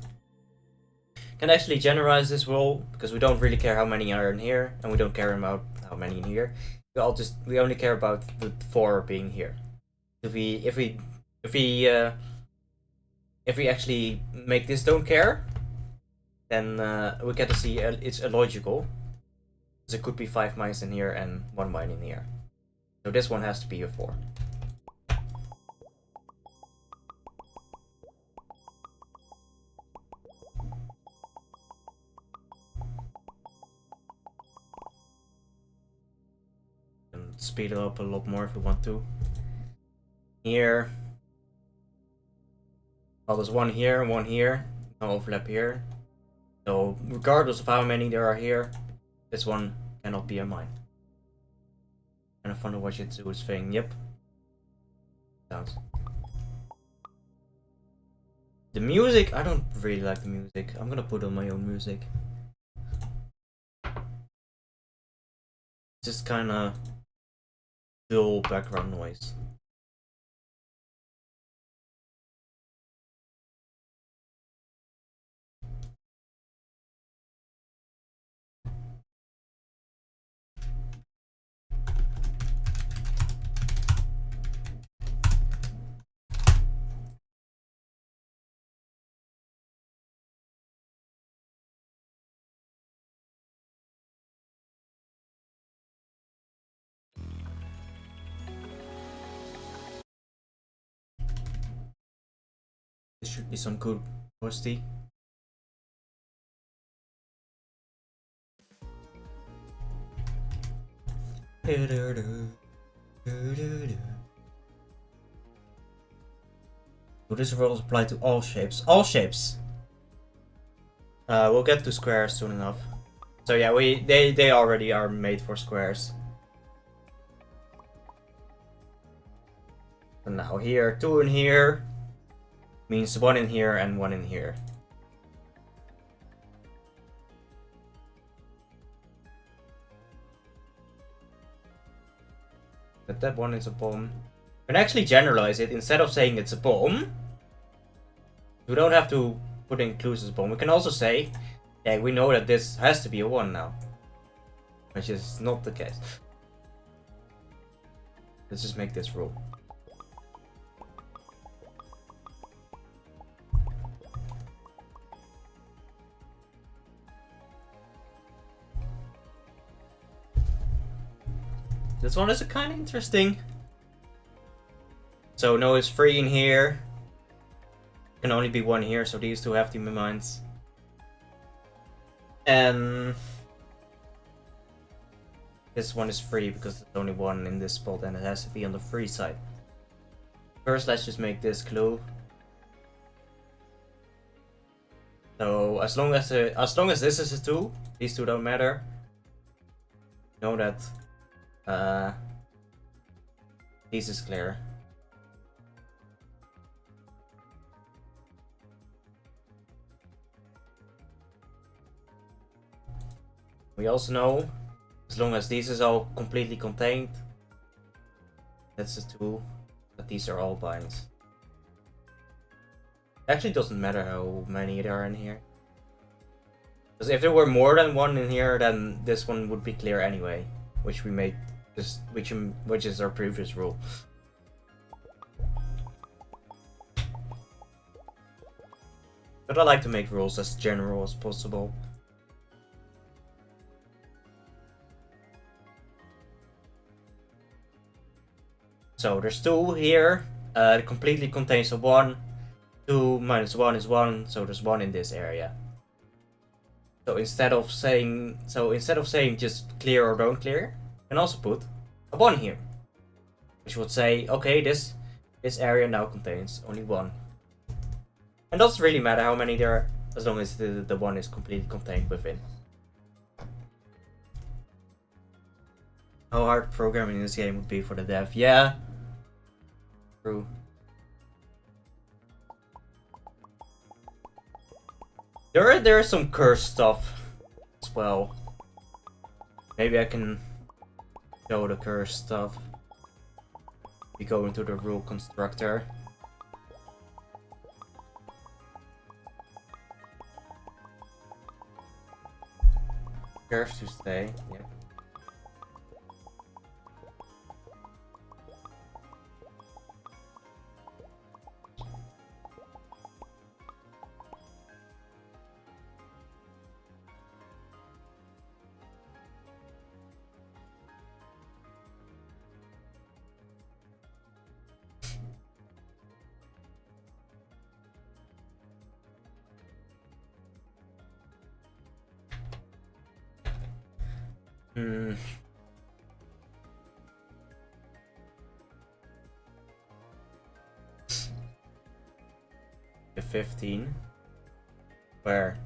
Can actually generalize this rule because we don't really care how many are in here, and we don't care about how many in here. We only care about the 4 being here. If we actually make this don't care, then we get to see it's illogical. Because it could be 5 mines in here and 1 mine in here. So this one has to be a 4. And speed it up a lot more if we want to. Here. Well, there's 1 here, 1 here. No overlap here. So regardless of how many there are here, this one cannot be a mine. Kind of fun to watch it do its thing. Yep. Sounds. The music, I don't really like the music. I'm gonna put on my own music. Just kind of dull background noise. This should be some good posty. So this rule apply to all shapes. All shapes. We'll get to squares soon enough. So yeah, they already are made for squares. And now here, 2 in here means 1 in here and 1 in here. But that one is a bomb. We can actually generalize it. Instead of saying it's a bomb, we don't have to put inclusive bomb. We can also say, yeah, we know that this has to be a 1 now. Which is not the case. Let's just make this rule. This one is kind of interesting. So no, it's 3 in here. Can only be 1 here, so these two have to be mines. And this one is 3 because there's only 1 in this spot and it has to be on the 3 side. First, let's just make this clue. So as long as this is a 2, these two don't matter. Know that this is clear. We also know, as long as this is all completely contained, that's a 2, that these are all binds. Actually doesn't matter how many there are in here. Because if there were more than 1 in here, then this one would be clear anyway. Which we made this, which is our previous rule. But I like to make rules as general as possible. So there's 2 here. It completely contains a 1. 2 minus 1 is 1, so there's 1 in this area. So instead of saying just clear or don't clear, you can also put a 1 here. Which would say, okay, this area now contains only 1. And doesn't really matter how many there are, as long as the 1 is completely contained within. How hard programming in this game would be for the dev. Yeah. True. There is some cursed stuff as well. Maybe I can show the cursed stuff. We go into the rule constructor. Curves to stay, yeah. The 15. Where?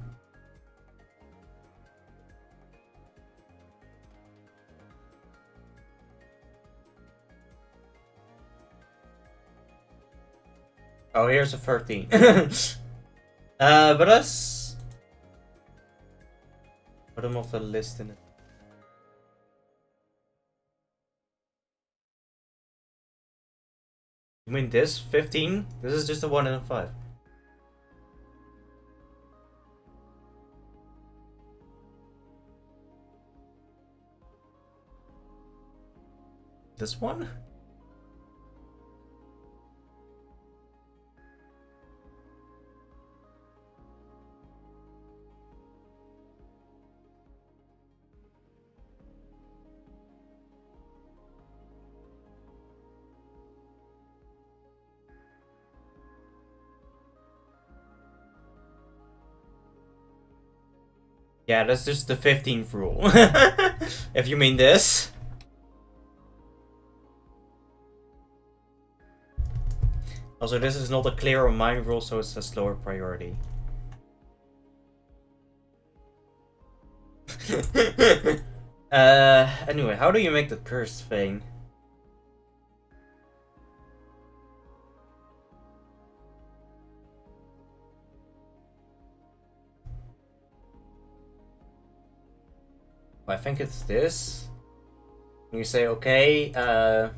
Oh, here's a 13. But that's bottom of the list in it. You mean this 15? This is just a 1 and a 5. This one? Yeah, that's just the 15th rule. If you mean this. Also, this is not a clear or mine rule, so it's a slower priority. Anyway, how do you make the cursed thing? I think it's this. You say, okay, the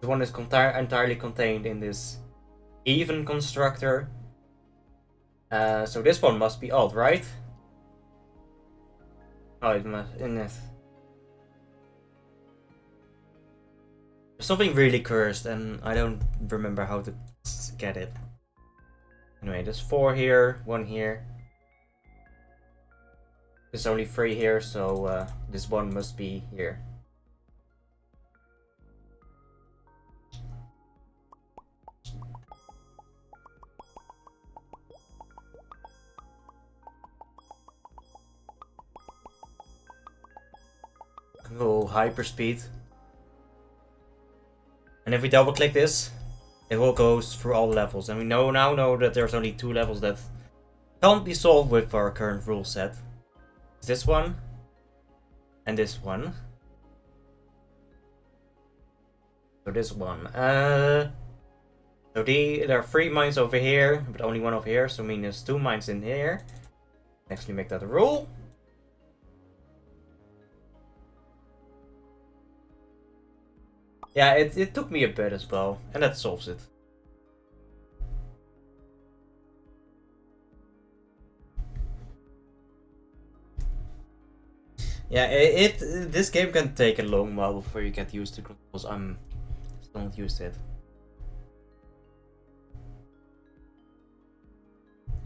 one is entirely contained in this even constructor. So this one must be odd, right? Oh, it must in it. There's something really cursed, and I don't remember how to get it. Anyway, there's 4 here, 1 here. There's only 3 here, so this one must be here. Go hyperspeed. And if we double click this, it will go through all levels. And we now know that there's only 2 levels that can't be solved with our current rule set. It's this one and this one. So this one. So there are 3 mines over here, but only 1 over here. So I mean there's 2 mines in here. Actually make that a rule. Yeah, it took me a bit as well, and that solves it. Yeah, this game can take a long while before you get used to controls. I'm still not used to it.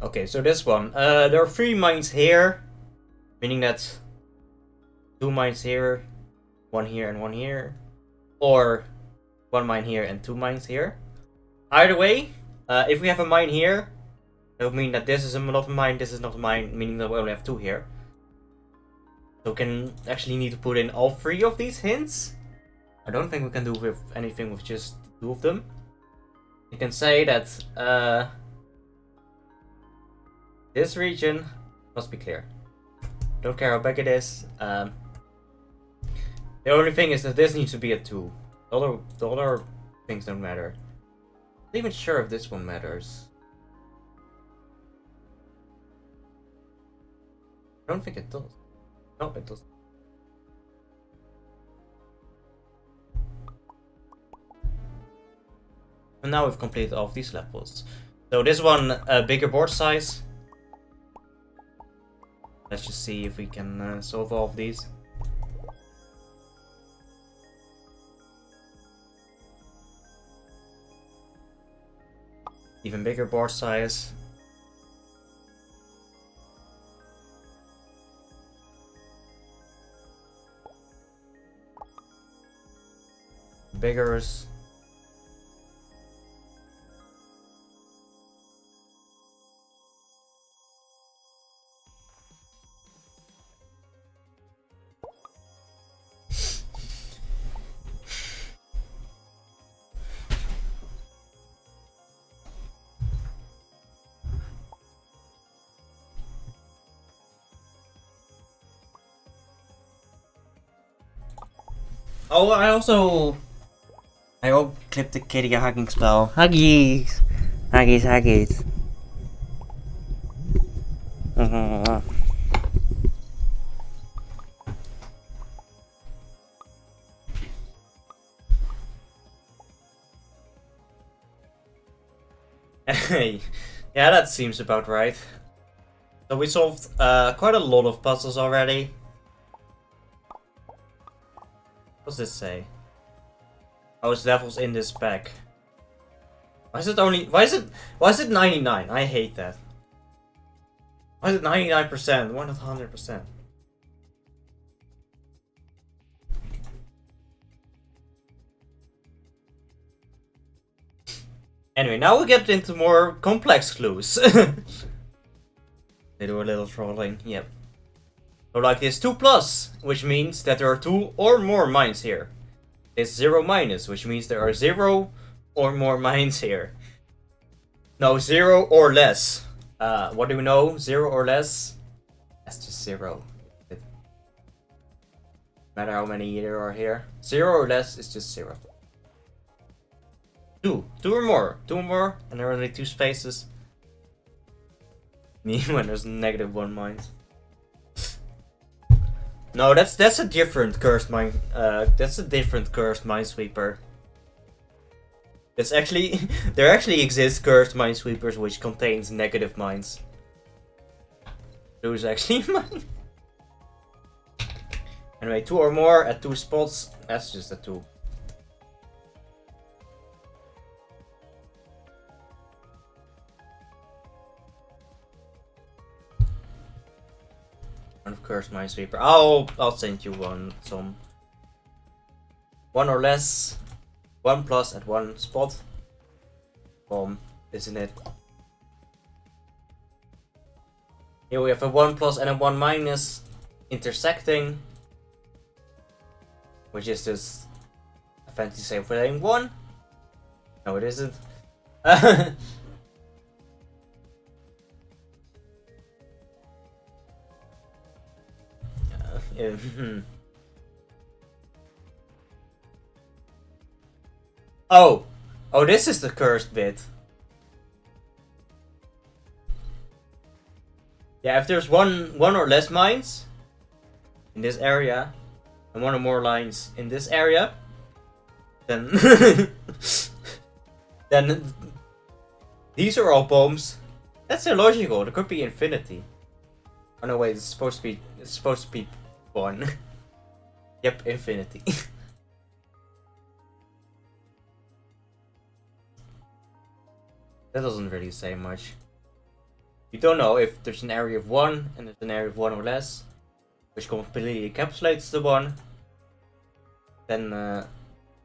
Okay, so this one. There are 3 mines here, meaning that 2 mines here, 1 here and 1 here. Or 1 mine here and 2 mines here. Either way, if we have a mine here, that would mean that this is not a mine, this is not a mine, meaning that we only have 2 here. So we can actually need to put in all 3 of these hints. I don't think we can do with anything with just 2 of them. You can say that this region must be clear. Don't care how big it is. The only thing is that this needs to be a 2. The other things don't matter. I'm not even sure if this one matters. I don't think it does. No, it doesn't. And now we've completed all of these levels. So this one, bigger board size. Let's just see if we can solve all of these. Even bigger board size. Biggers. Oh, I will clip the kitty a hugging spell. Huggies! Huggies, huggies. Yeah, that seems about right. So we solved quite a lot of puzzles already. What's this say? Oh, it's levels in this pack. Why is it 99? I hate that. Why is it 99%? Why not 100%? Anyway, now we get into more complex clues. They do a little trolling, yep. So like this 2+, which means that there are 2 or more mines here. This 0-, which means there are 0 or more mines here. No, 0 or less. What do we know? 0 or less? That's just 0. No matter how many there are here. 0 or less is just 0. 2 or more. 2 or more, and there are only 2 spaces. Me when there's -1 mines. No, that's a different cursed mine. That's a different cursed minesweeper. It's actually there actually exists cursed minesweepers which contains negative mines. Those actually mine. Anyway, 2 or more at 2 spots. That's just a 2. One of cursed minesweeper. I'll send you some. 1 or less. 1+ at 1 spot. Bomb, isn't it? Here we have a 1+ and a 1- intersecting. Which is just a fancy say for saying 1. No, it isn't. Oh, this is the cursed bit. Yeah, if there's one or less mines in this area, and 1 or more lines in this area, then then these are all bombs. That's illogical. There could be infinity. Oh no, wait, it's supposed to be 1. Yep, infinity. That doesn't really say much. You don't know if there's an area of 1 and there's an area of 1 or less, which completely encapsulates the 1. Then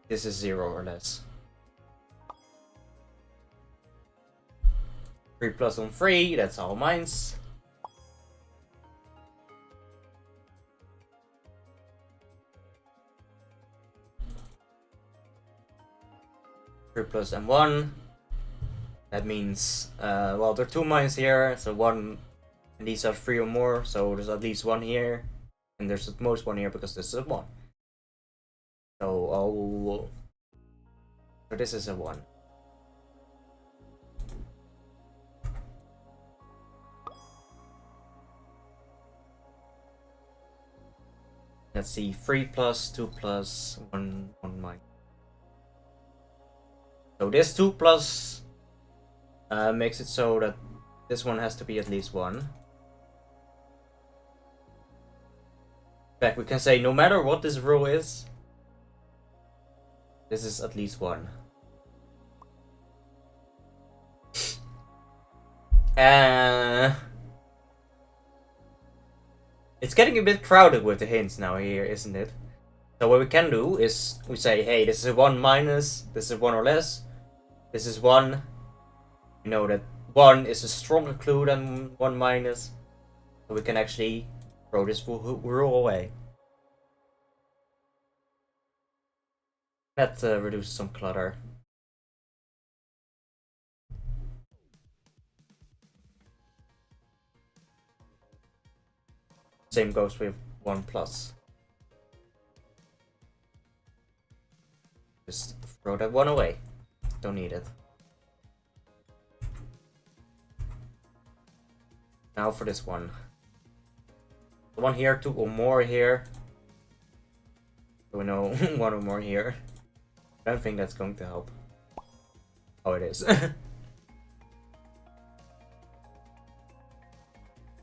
this is 0 or less. 3+ on 3, that's all mines. +and 1. That means, well, there are 2 mines here, so 1, and these are 3 or more, so there's at least 1 here, and there's at most 1 here because this is a 1. So, so this is a 1. Let's see, 3+, 2+, 1 mine. So this 2+ makes it so that this one has to be at least 1. In fact, we can say no matter what this rule is, this is at least 1. It's getting a bit crowded with the hints now here, isn't it? So what we can do is we say, hey, this is a 1-, this is 1 or less, this is 1. You know that 1 is a stronger clue than 1-. So we can actually throw this rule away. That reduces some clutter. Same goes with 1+. Just throw that 1 away. Don't need it. Now for this one. 1 here, 2 or more here. So we know 1 or more here. I don't think that's going to help. Oh, it is.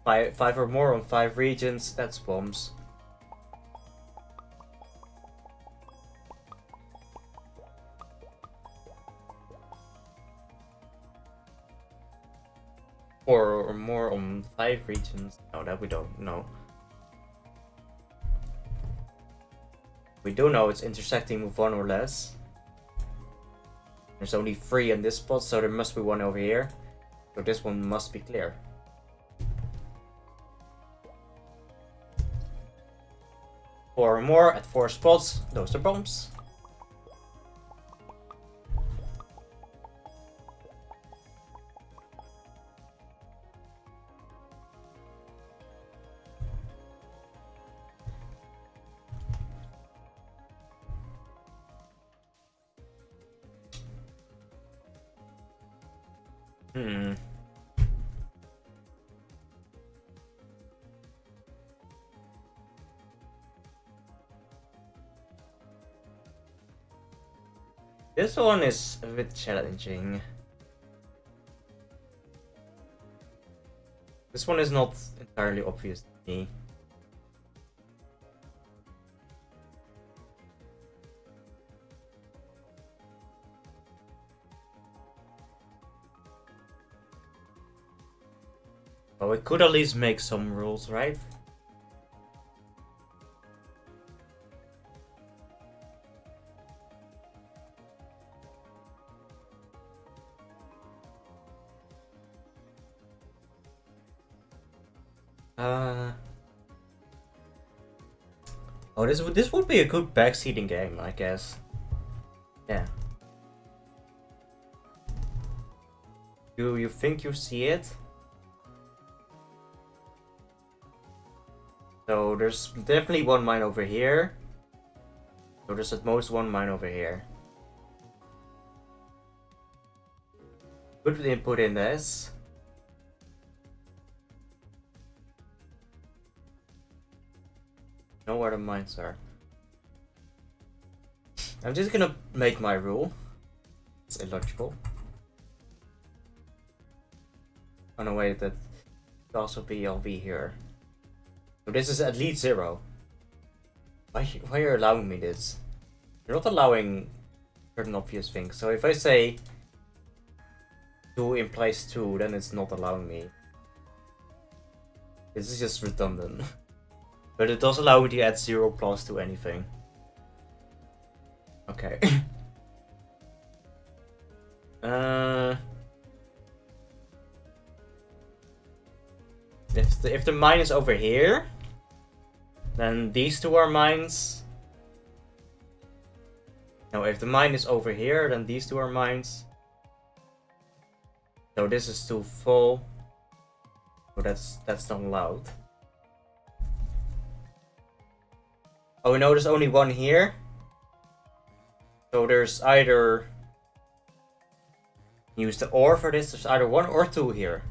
5 or more on 5 regions, that's bombs. Or more on 5 regions. No, that we don't know. We do know it's intersecting with 1 or less. There's only 3 in this spot, so there must be 1 over here. So this one must be clear. or more at 4 spots, those are bombs. This one is a bit challenging. This one is not entirely obvious to me. But we could at least make some rules, right? Oh, this would be a good backseating game, I guess. Yeah. Do you think you see it? So there's definitely one mine over here. So there's at most one mine over here. Put the input in this. Know where the mines are. I'm just gonna make my rule. It's illogical. On a way that could also be I'll be here. So this is at least 0. Why are you allowing me this? You're not allowing certain obvious things. So if I say 2 implies 2, then it's not allowing me. This is just redundant. But it does allow me to add 0 plus to anything. Okay. If the mine is over here, then these two are mines. No, if the mine is over here, then these two are mines. So this is too full. So that's not allowed. Oh, we know there's only one here. So there's either use the ore for this. There's either 1 or 2 here,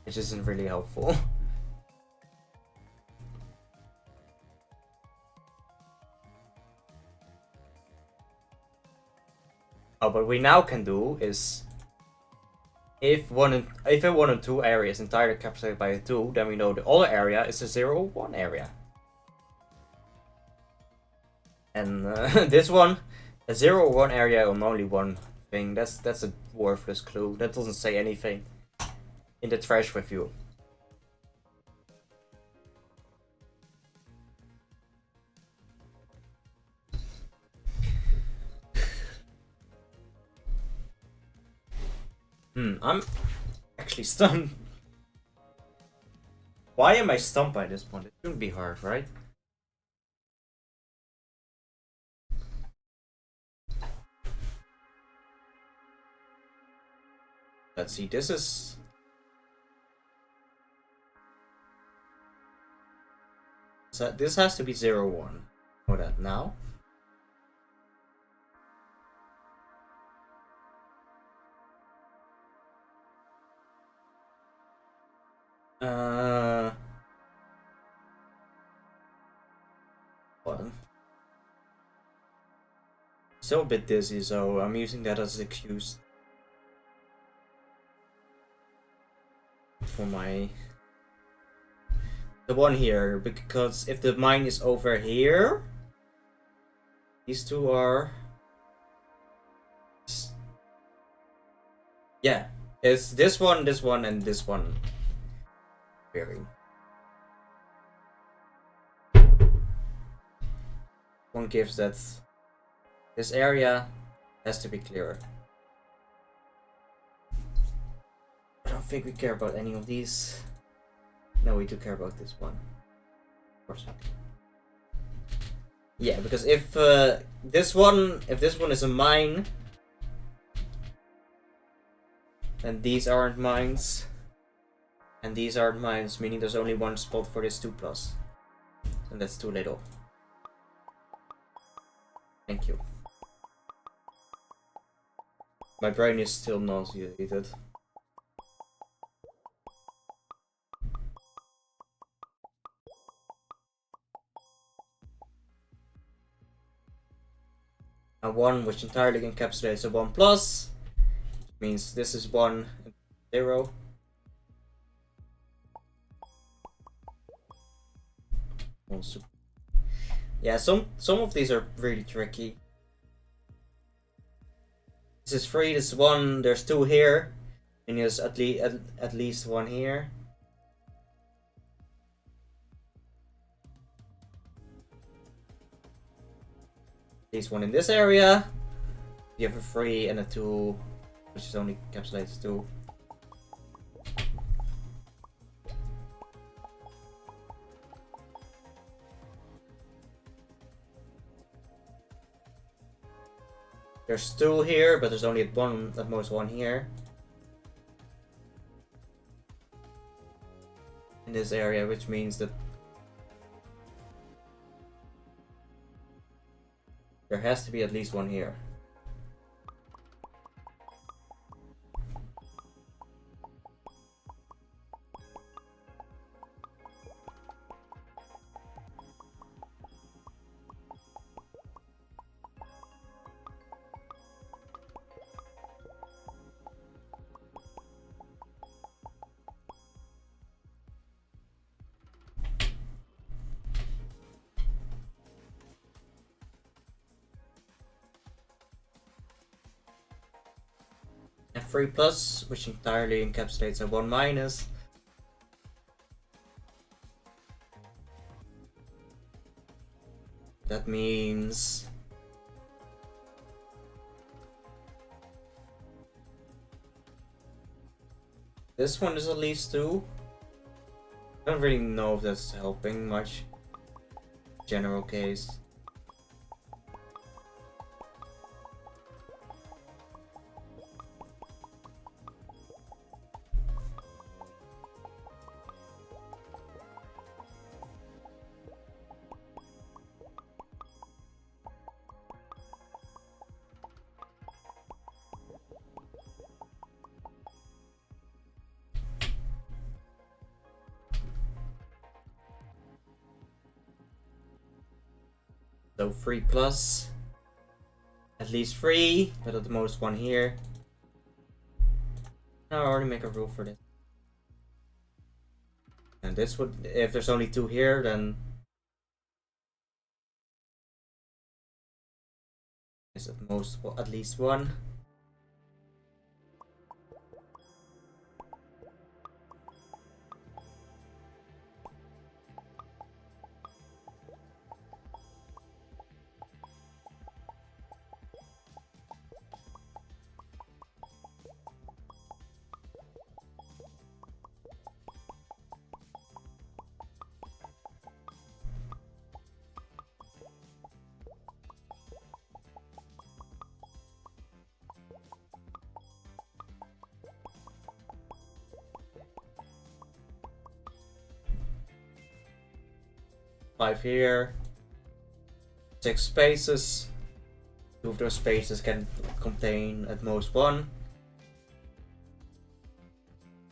which isn't really helpful. Oh, what we now can do is if one and 2 area is entirely captured by a 2, then we know the other area is a 0-1 area. And this one, a 0-1 area on only one thing, that's a worthless clue. That doesn't say anything. In the trash with you. I'm actually stunned. Why am I stumped by this point? It shouldn't be hard, right? Let's see, this is... So this has to be 0-1. Know that now. Well, still a bit dizzy, so I'm using that as an excuse for the one here, because if the mine is over here, these two are... Yeah, it's this one, and this one. Very. One gives that this area has to be clearer. I don't think we care about any of these. No, we do care about this one. Of course. Yeah, because if this one is a mine, then these aren't mines, and these aren't mines, meaning there's only one spot for this 2+, and that's too little. Thank you. My brain is still nauseated. A 1 which entirely encapsulates a 1+, which means this is 1 and 0. Also, yeah, some of these are really tricky. This is 3, this is 1, there's 2 here, and there's at least 1 here. At least 1 in this area. You have a 3 and a 2, which is only encapsulates 2. There's 2 here, but there's only at most 1 here. In this area, which means that there has to be at least 1 here. F3+, which entirely encapsulates a 1-. That means this one is at least 2. I don't really know if that's helping much. General case. So 3+, at least 3, but at the most 1 here. Now I already make a rule for this. And this would, if there's only 2 here, then it's at most at least 1. Five here, 6 spaces. 2 of those spaces can contain at most 1.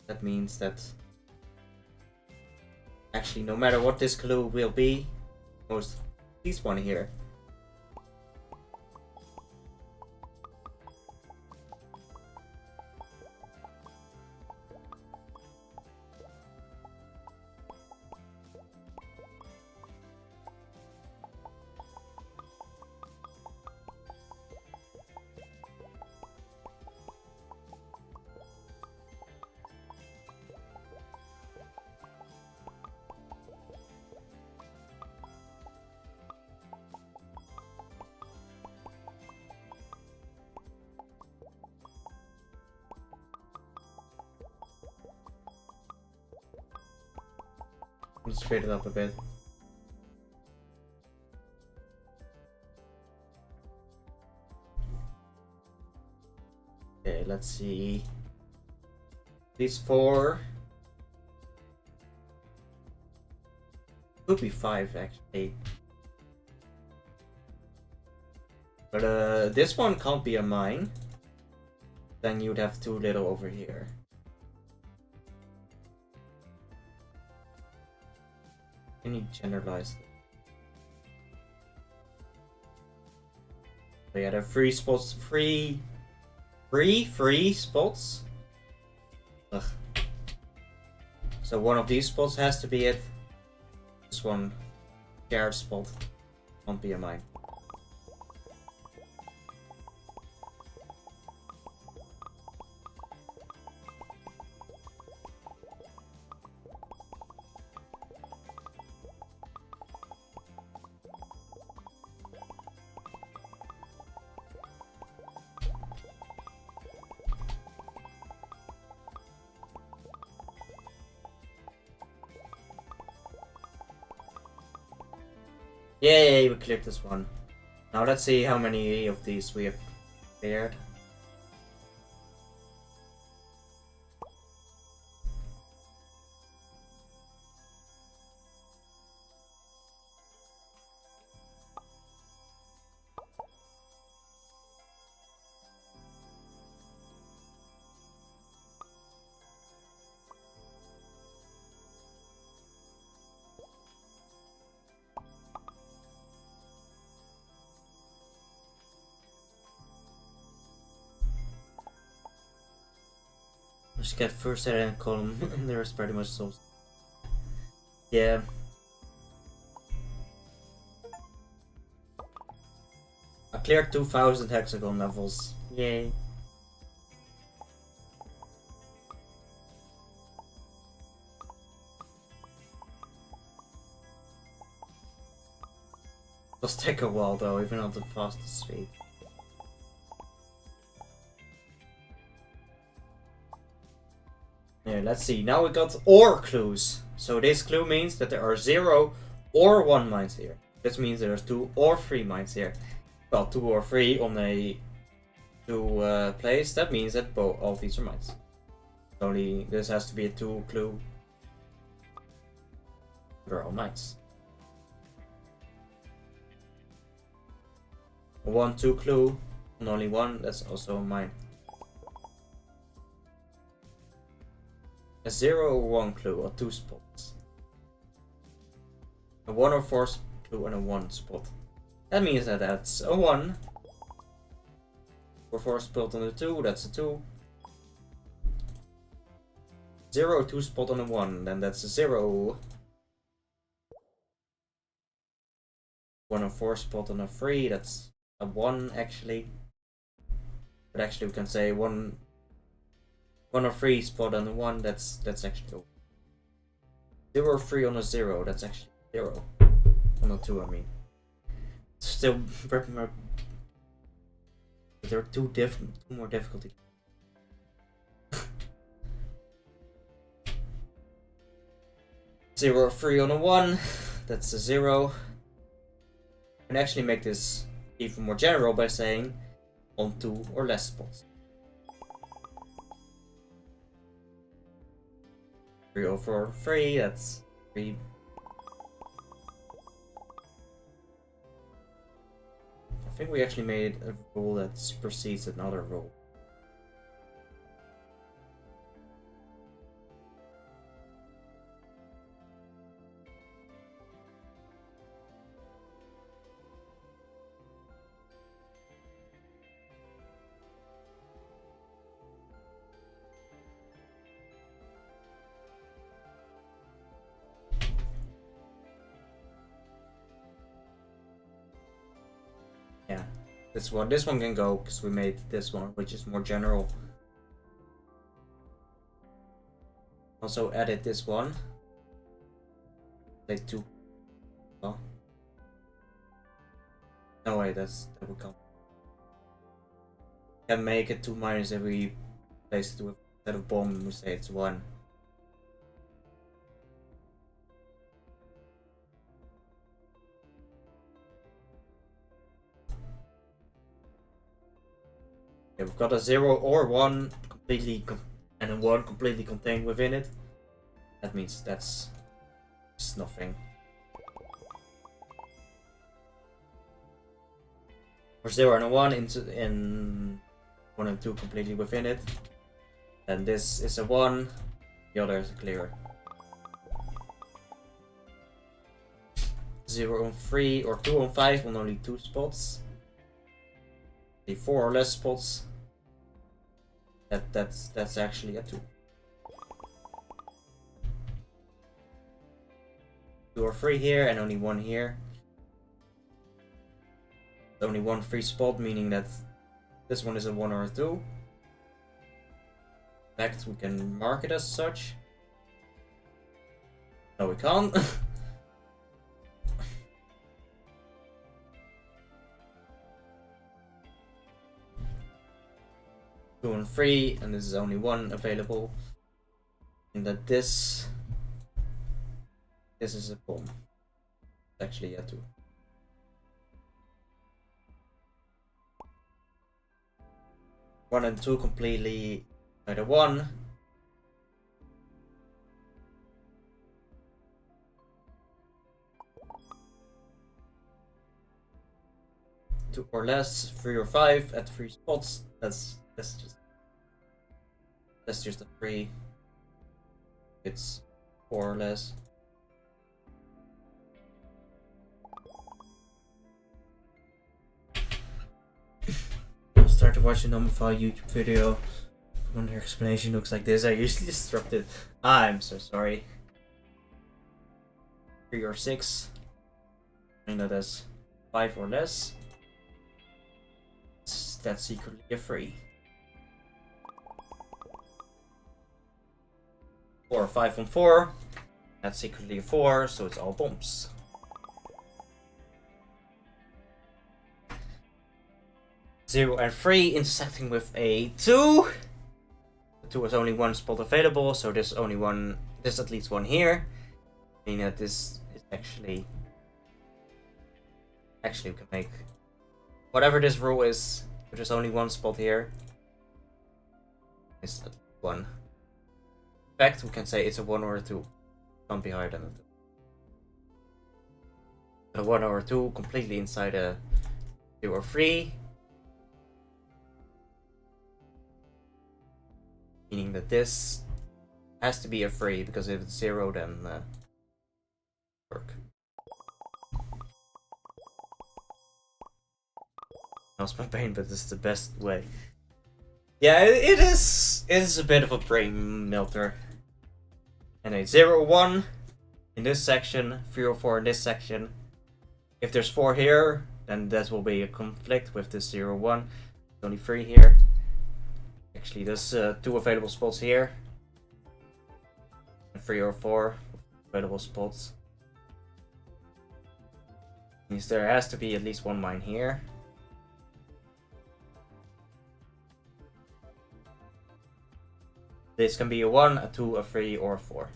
That means that actually, no matter what this clue will be, most at least 1 here. Let's speed it up a bit. Okay, let's see. These 4. Could be 5 actually. But this one can't be a mine. Then you'd have too little over here. Can you generalize it? So yeah, there are 3 spots. Free spots. Ugh. So one of these spots has to be it. This one shared spot can't be a mine. Yay, we cleared this one. Now let's see how many of these we have cleared. Just get first header and column, and the rest pretty much solves. Yeah. I cleared 2000 hexagon levels. Yay. Does take a while though, even at the fastest speed. Yeah, let's see. Now we got ore clues. So this clue means that there are 0 or 1 mines here. This means there's 2 or 3 mines here. Well, 2 or 3 on a 2 place. That means that both all these are mines. Only this has to be a 2 clue. They're all mines. A 1-2 clue on only 1. That's also a mine. A 0 or 1 clue or 2 spots. A 1 or 4 clue and a 1 spot. That means that that's a 1. Or 4 spot on a 2, that's a 2. 0 or 2 spot on a 1, then that's a 0. 1 or 4 spot on a 3, that's a 1 actually. But actually we can say 1 or 3 spot on a 1, that's actually 0 or 3 on a 0, that's actually 0. On a 2 I mean. Still there are 2 more difficulties. 0 or 3 on a 1, that's a 0. You can actually make this even more general by saying on 2 or less spots. 3 over 3, that's 3. I think we actually made a rule that supersedes another rule. Yeah, this one can go because we made this one, which is more general. Also edit this one. Like 2. Oh. No way, that would count. Can make it 2 minus if we place it with instead of bomb, we say it's 1. Yeah, we've got a 0 or 1 completely and a 1 completely contained within it. That means that's just nothing. Or 0 and a 1 in 1 and 2 completely within it. And this is a 1, the other is a clear. 0 on 3 or 2 on 5 on only 2 spots. 4 or less spots. That's actually a 2. 2 or 3 here and only 1 here. Only 1 free spot, meaning that this one is a 1 or a 2. In fact, we can mark it as such. No, we can't. 2 and 3, and this is only 1 available. And that this is a bomb. It's actually a 2. One and 2 completely either 1. Two or less, 3 or 5 at 3 spots. That's just a 3. It's 4 or less. I'll start to watch a normal YouTube video. When their explanation looks like this, I usually disrupt it. I'm so sorry. 3 or 6. I know that's 5 or less. That's secretly a 3. 4 or 5 on 4. That's secretly a 4, so it's all bombs. 0 and 3 intersecting with a 2. The 2 is only 1 spot available, so there's only one. There's at least 1 here. Meaning that this is actually we can make whatever this rule is. If there's only 1 spot here, it's at least 1. In fact, we can say it's a 1 or a 2. Can't be higher than a 2. A 1 or a 2 completely inside a 2 or 3. Meaning that this has to be a 3, because if it's 0 then work. Lost my brain, but this is the best way. Yeah, it is a bit of a brain melter. And a 0 or 1 in this section, 3 or 4 in this section. If there's 4 here, then that will be a conflict with this 0 or 1. There's only 3 here. Actually, there's 2 available spots here. And 3 or 4 available spots. Means there has to be at least 1 mine here. This can be a 1, a 2, a 3, or a 4.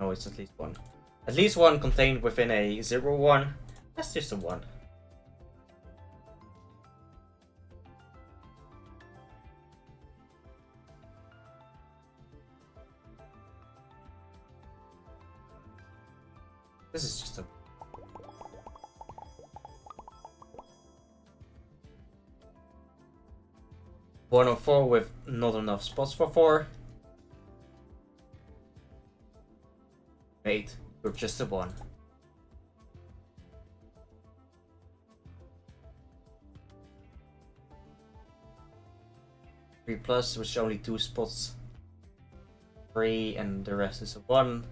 No, it's at least 1. At least 1 contained within a 0, 1. That's just a 1. This is just a 1 or 4 with not enough spots for 4. 8, you're just a 1. Three plus, which only 2 spots. 3 and the rest is a 1.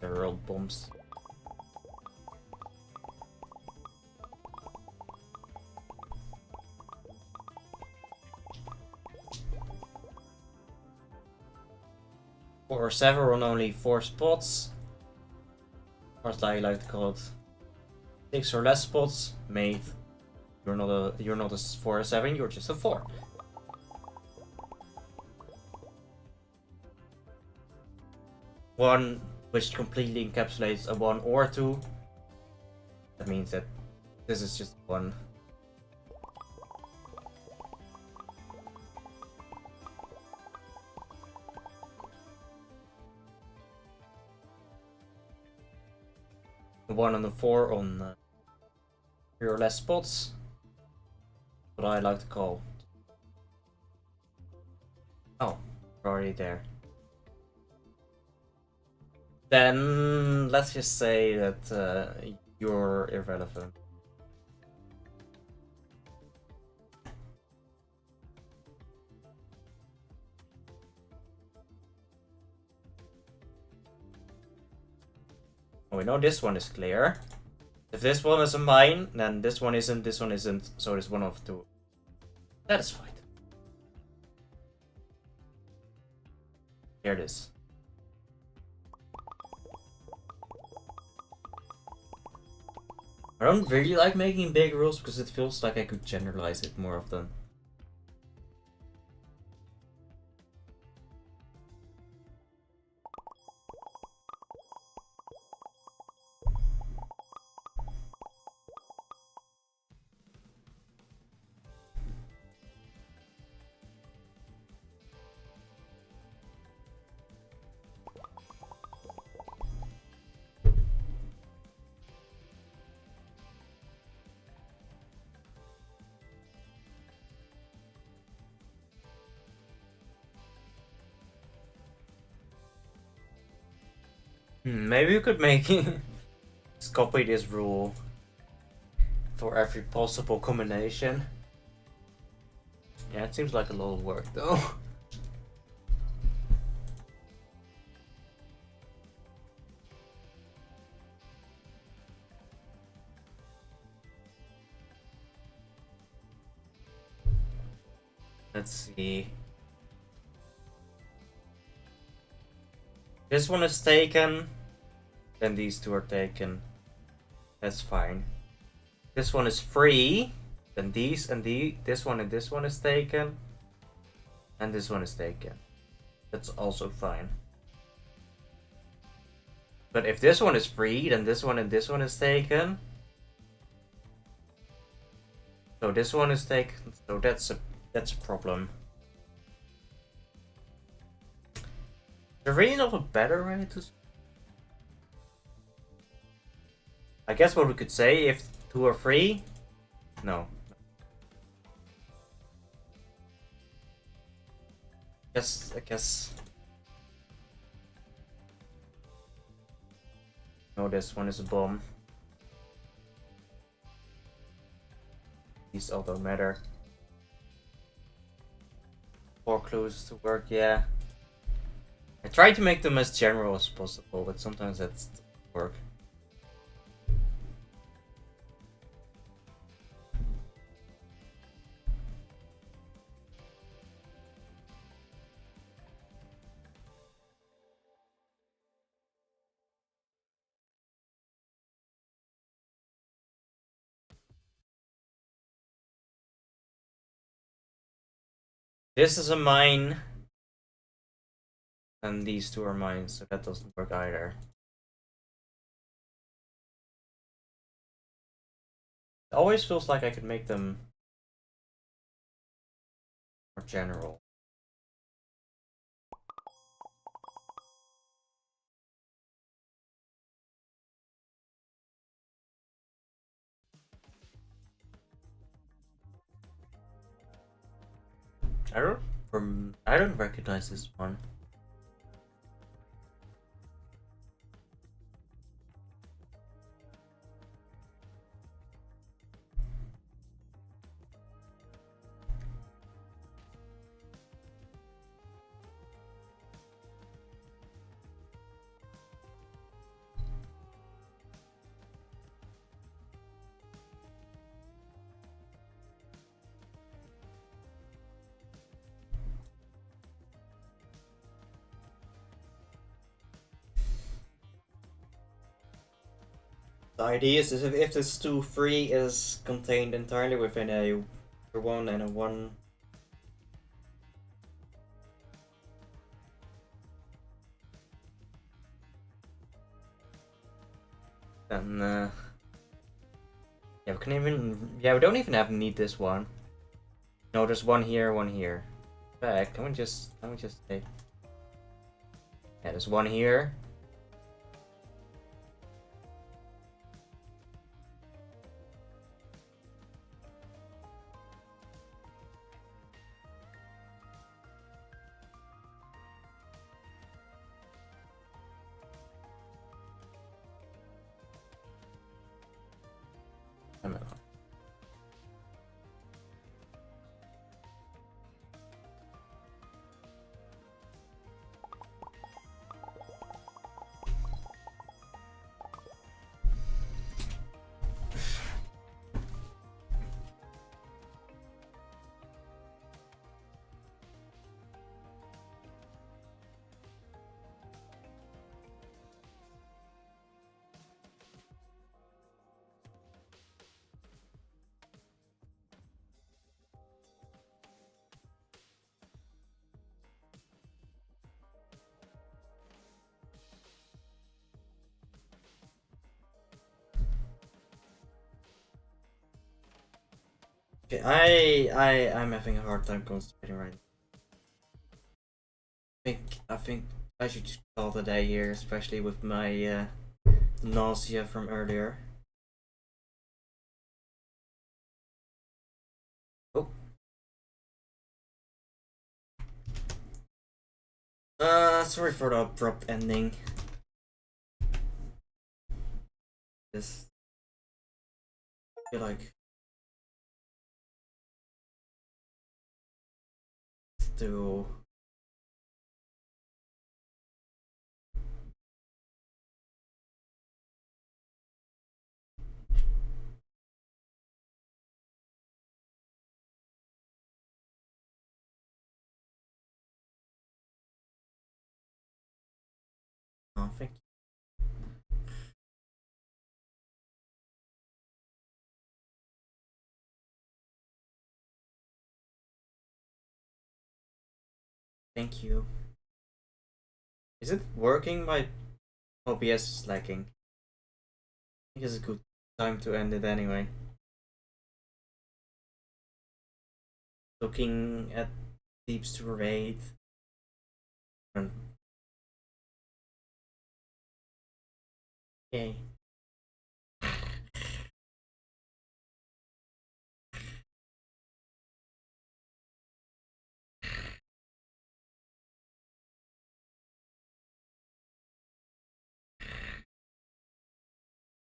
They're all bombs. Or 7 on only 4 spots. Or as I like to call it, 6 or less spots. Mate, you're not a 4 or 7, you're just a 4. One which completely encapsulates a 1 or 2. That means that this is just 1. a 1 and a 4 on 3 or less spots. What I like to call. Oh, we're already there. Then let's just say that you're irrelevant. We know this one is clear. If this one is a mine, then this one isn't, so it's one of two. That is fine. Here it is. I don't really like making big rules because it feels like I could generalize it more often. Maybe you could make just copy this rule for every possible combination. Yeah, it seems like a lot of work though. Let's see. This one is taken. Then these two are taken. That's fine. This one is free. Then these and this one and this one is taken. And this one is taken. That's also fine. But if this one is free, then this one and this one is taken. So this one is taken. So that's a problem. Is there really not a better way to? I guess what we could say, if two are free, no. I guess. No, this one is a bomb. These all don't matter. 4 clues to work, yeah. I try to make them as general as possible, but sometimes that doesn't work. This is a mine. And these two are mine, so that doesn't work either. It always feels like I could make them more general. I don't recognize this one. The idea is if this 2-3 is contained entirely within a 1 and a 1. Then yeah, we don't even need this one. No, there's one here, one here. Back, can we just say? Yeah, there's one here. Okay, I'm having a hard time concentrating right now. I think I should just call it a day here, especially with my nausea from earlier. Oh. Sorry for the abrupt ending. Just feel like to thank you. Thank you. Is it working? My OBS is lagging. I think it's a good time to end it anyway. Looking at Deep Super 8. Okay.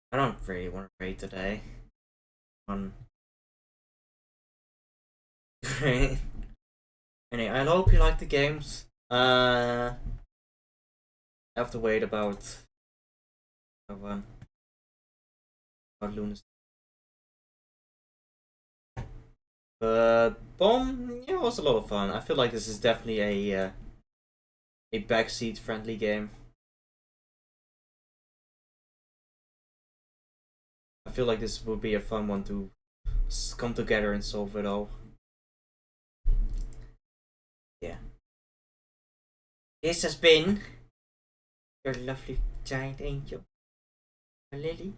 I don't really want to raid today. Great. Anyway, I hope you like the games. I have to wait about one about Lunar. But Bombe, yeah, was a lot of fun. I feel like this is definitely a backseat friendly game. I feel like this would be a fun one to come together and solve it all. Yeah. This has been your lovely giant angel, Lily.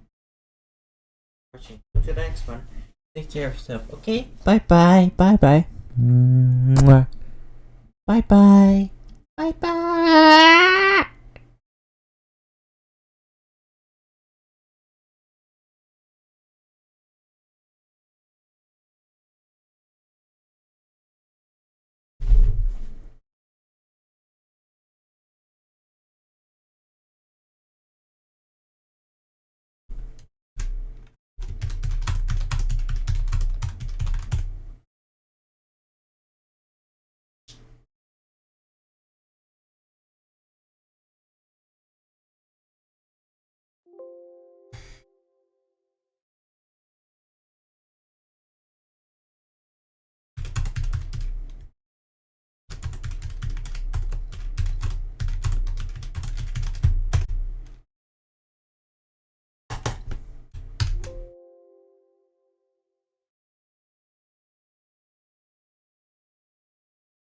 Watching to the next one. Take care of yourself, okay? Bye bye. Bye bye. Bye bye. Bye bye.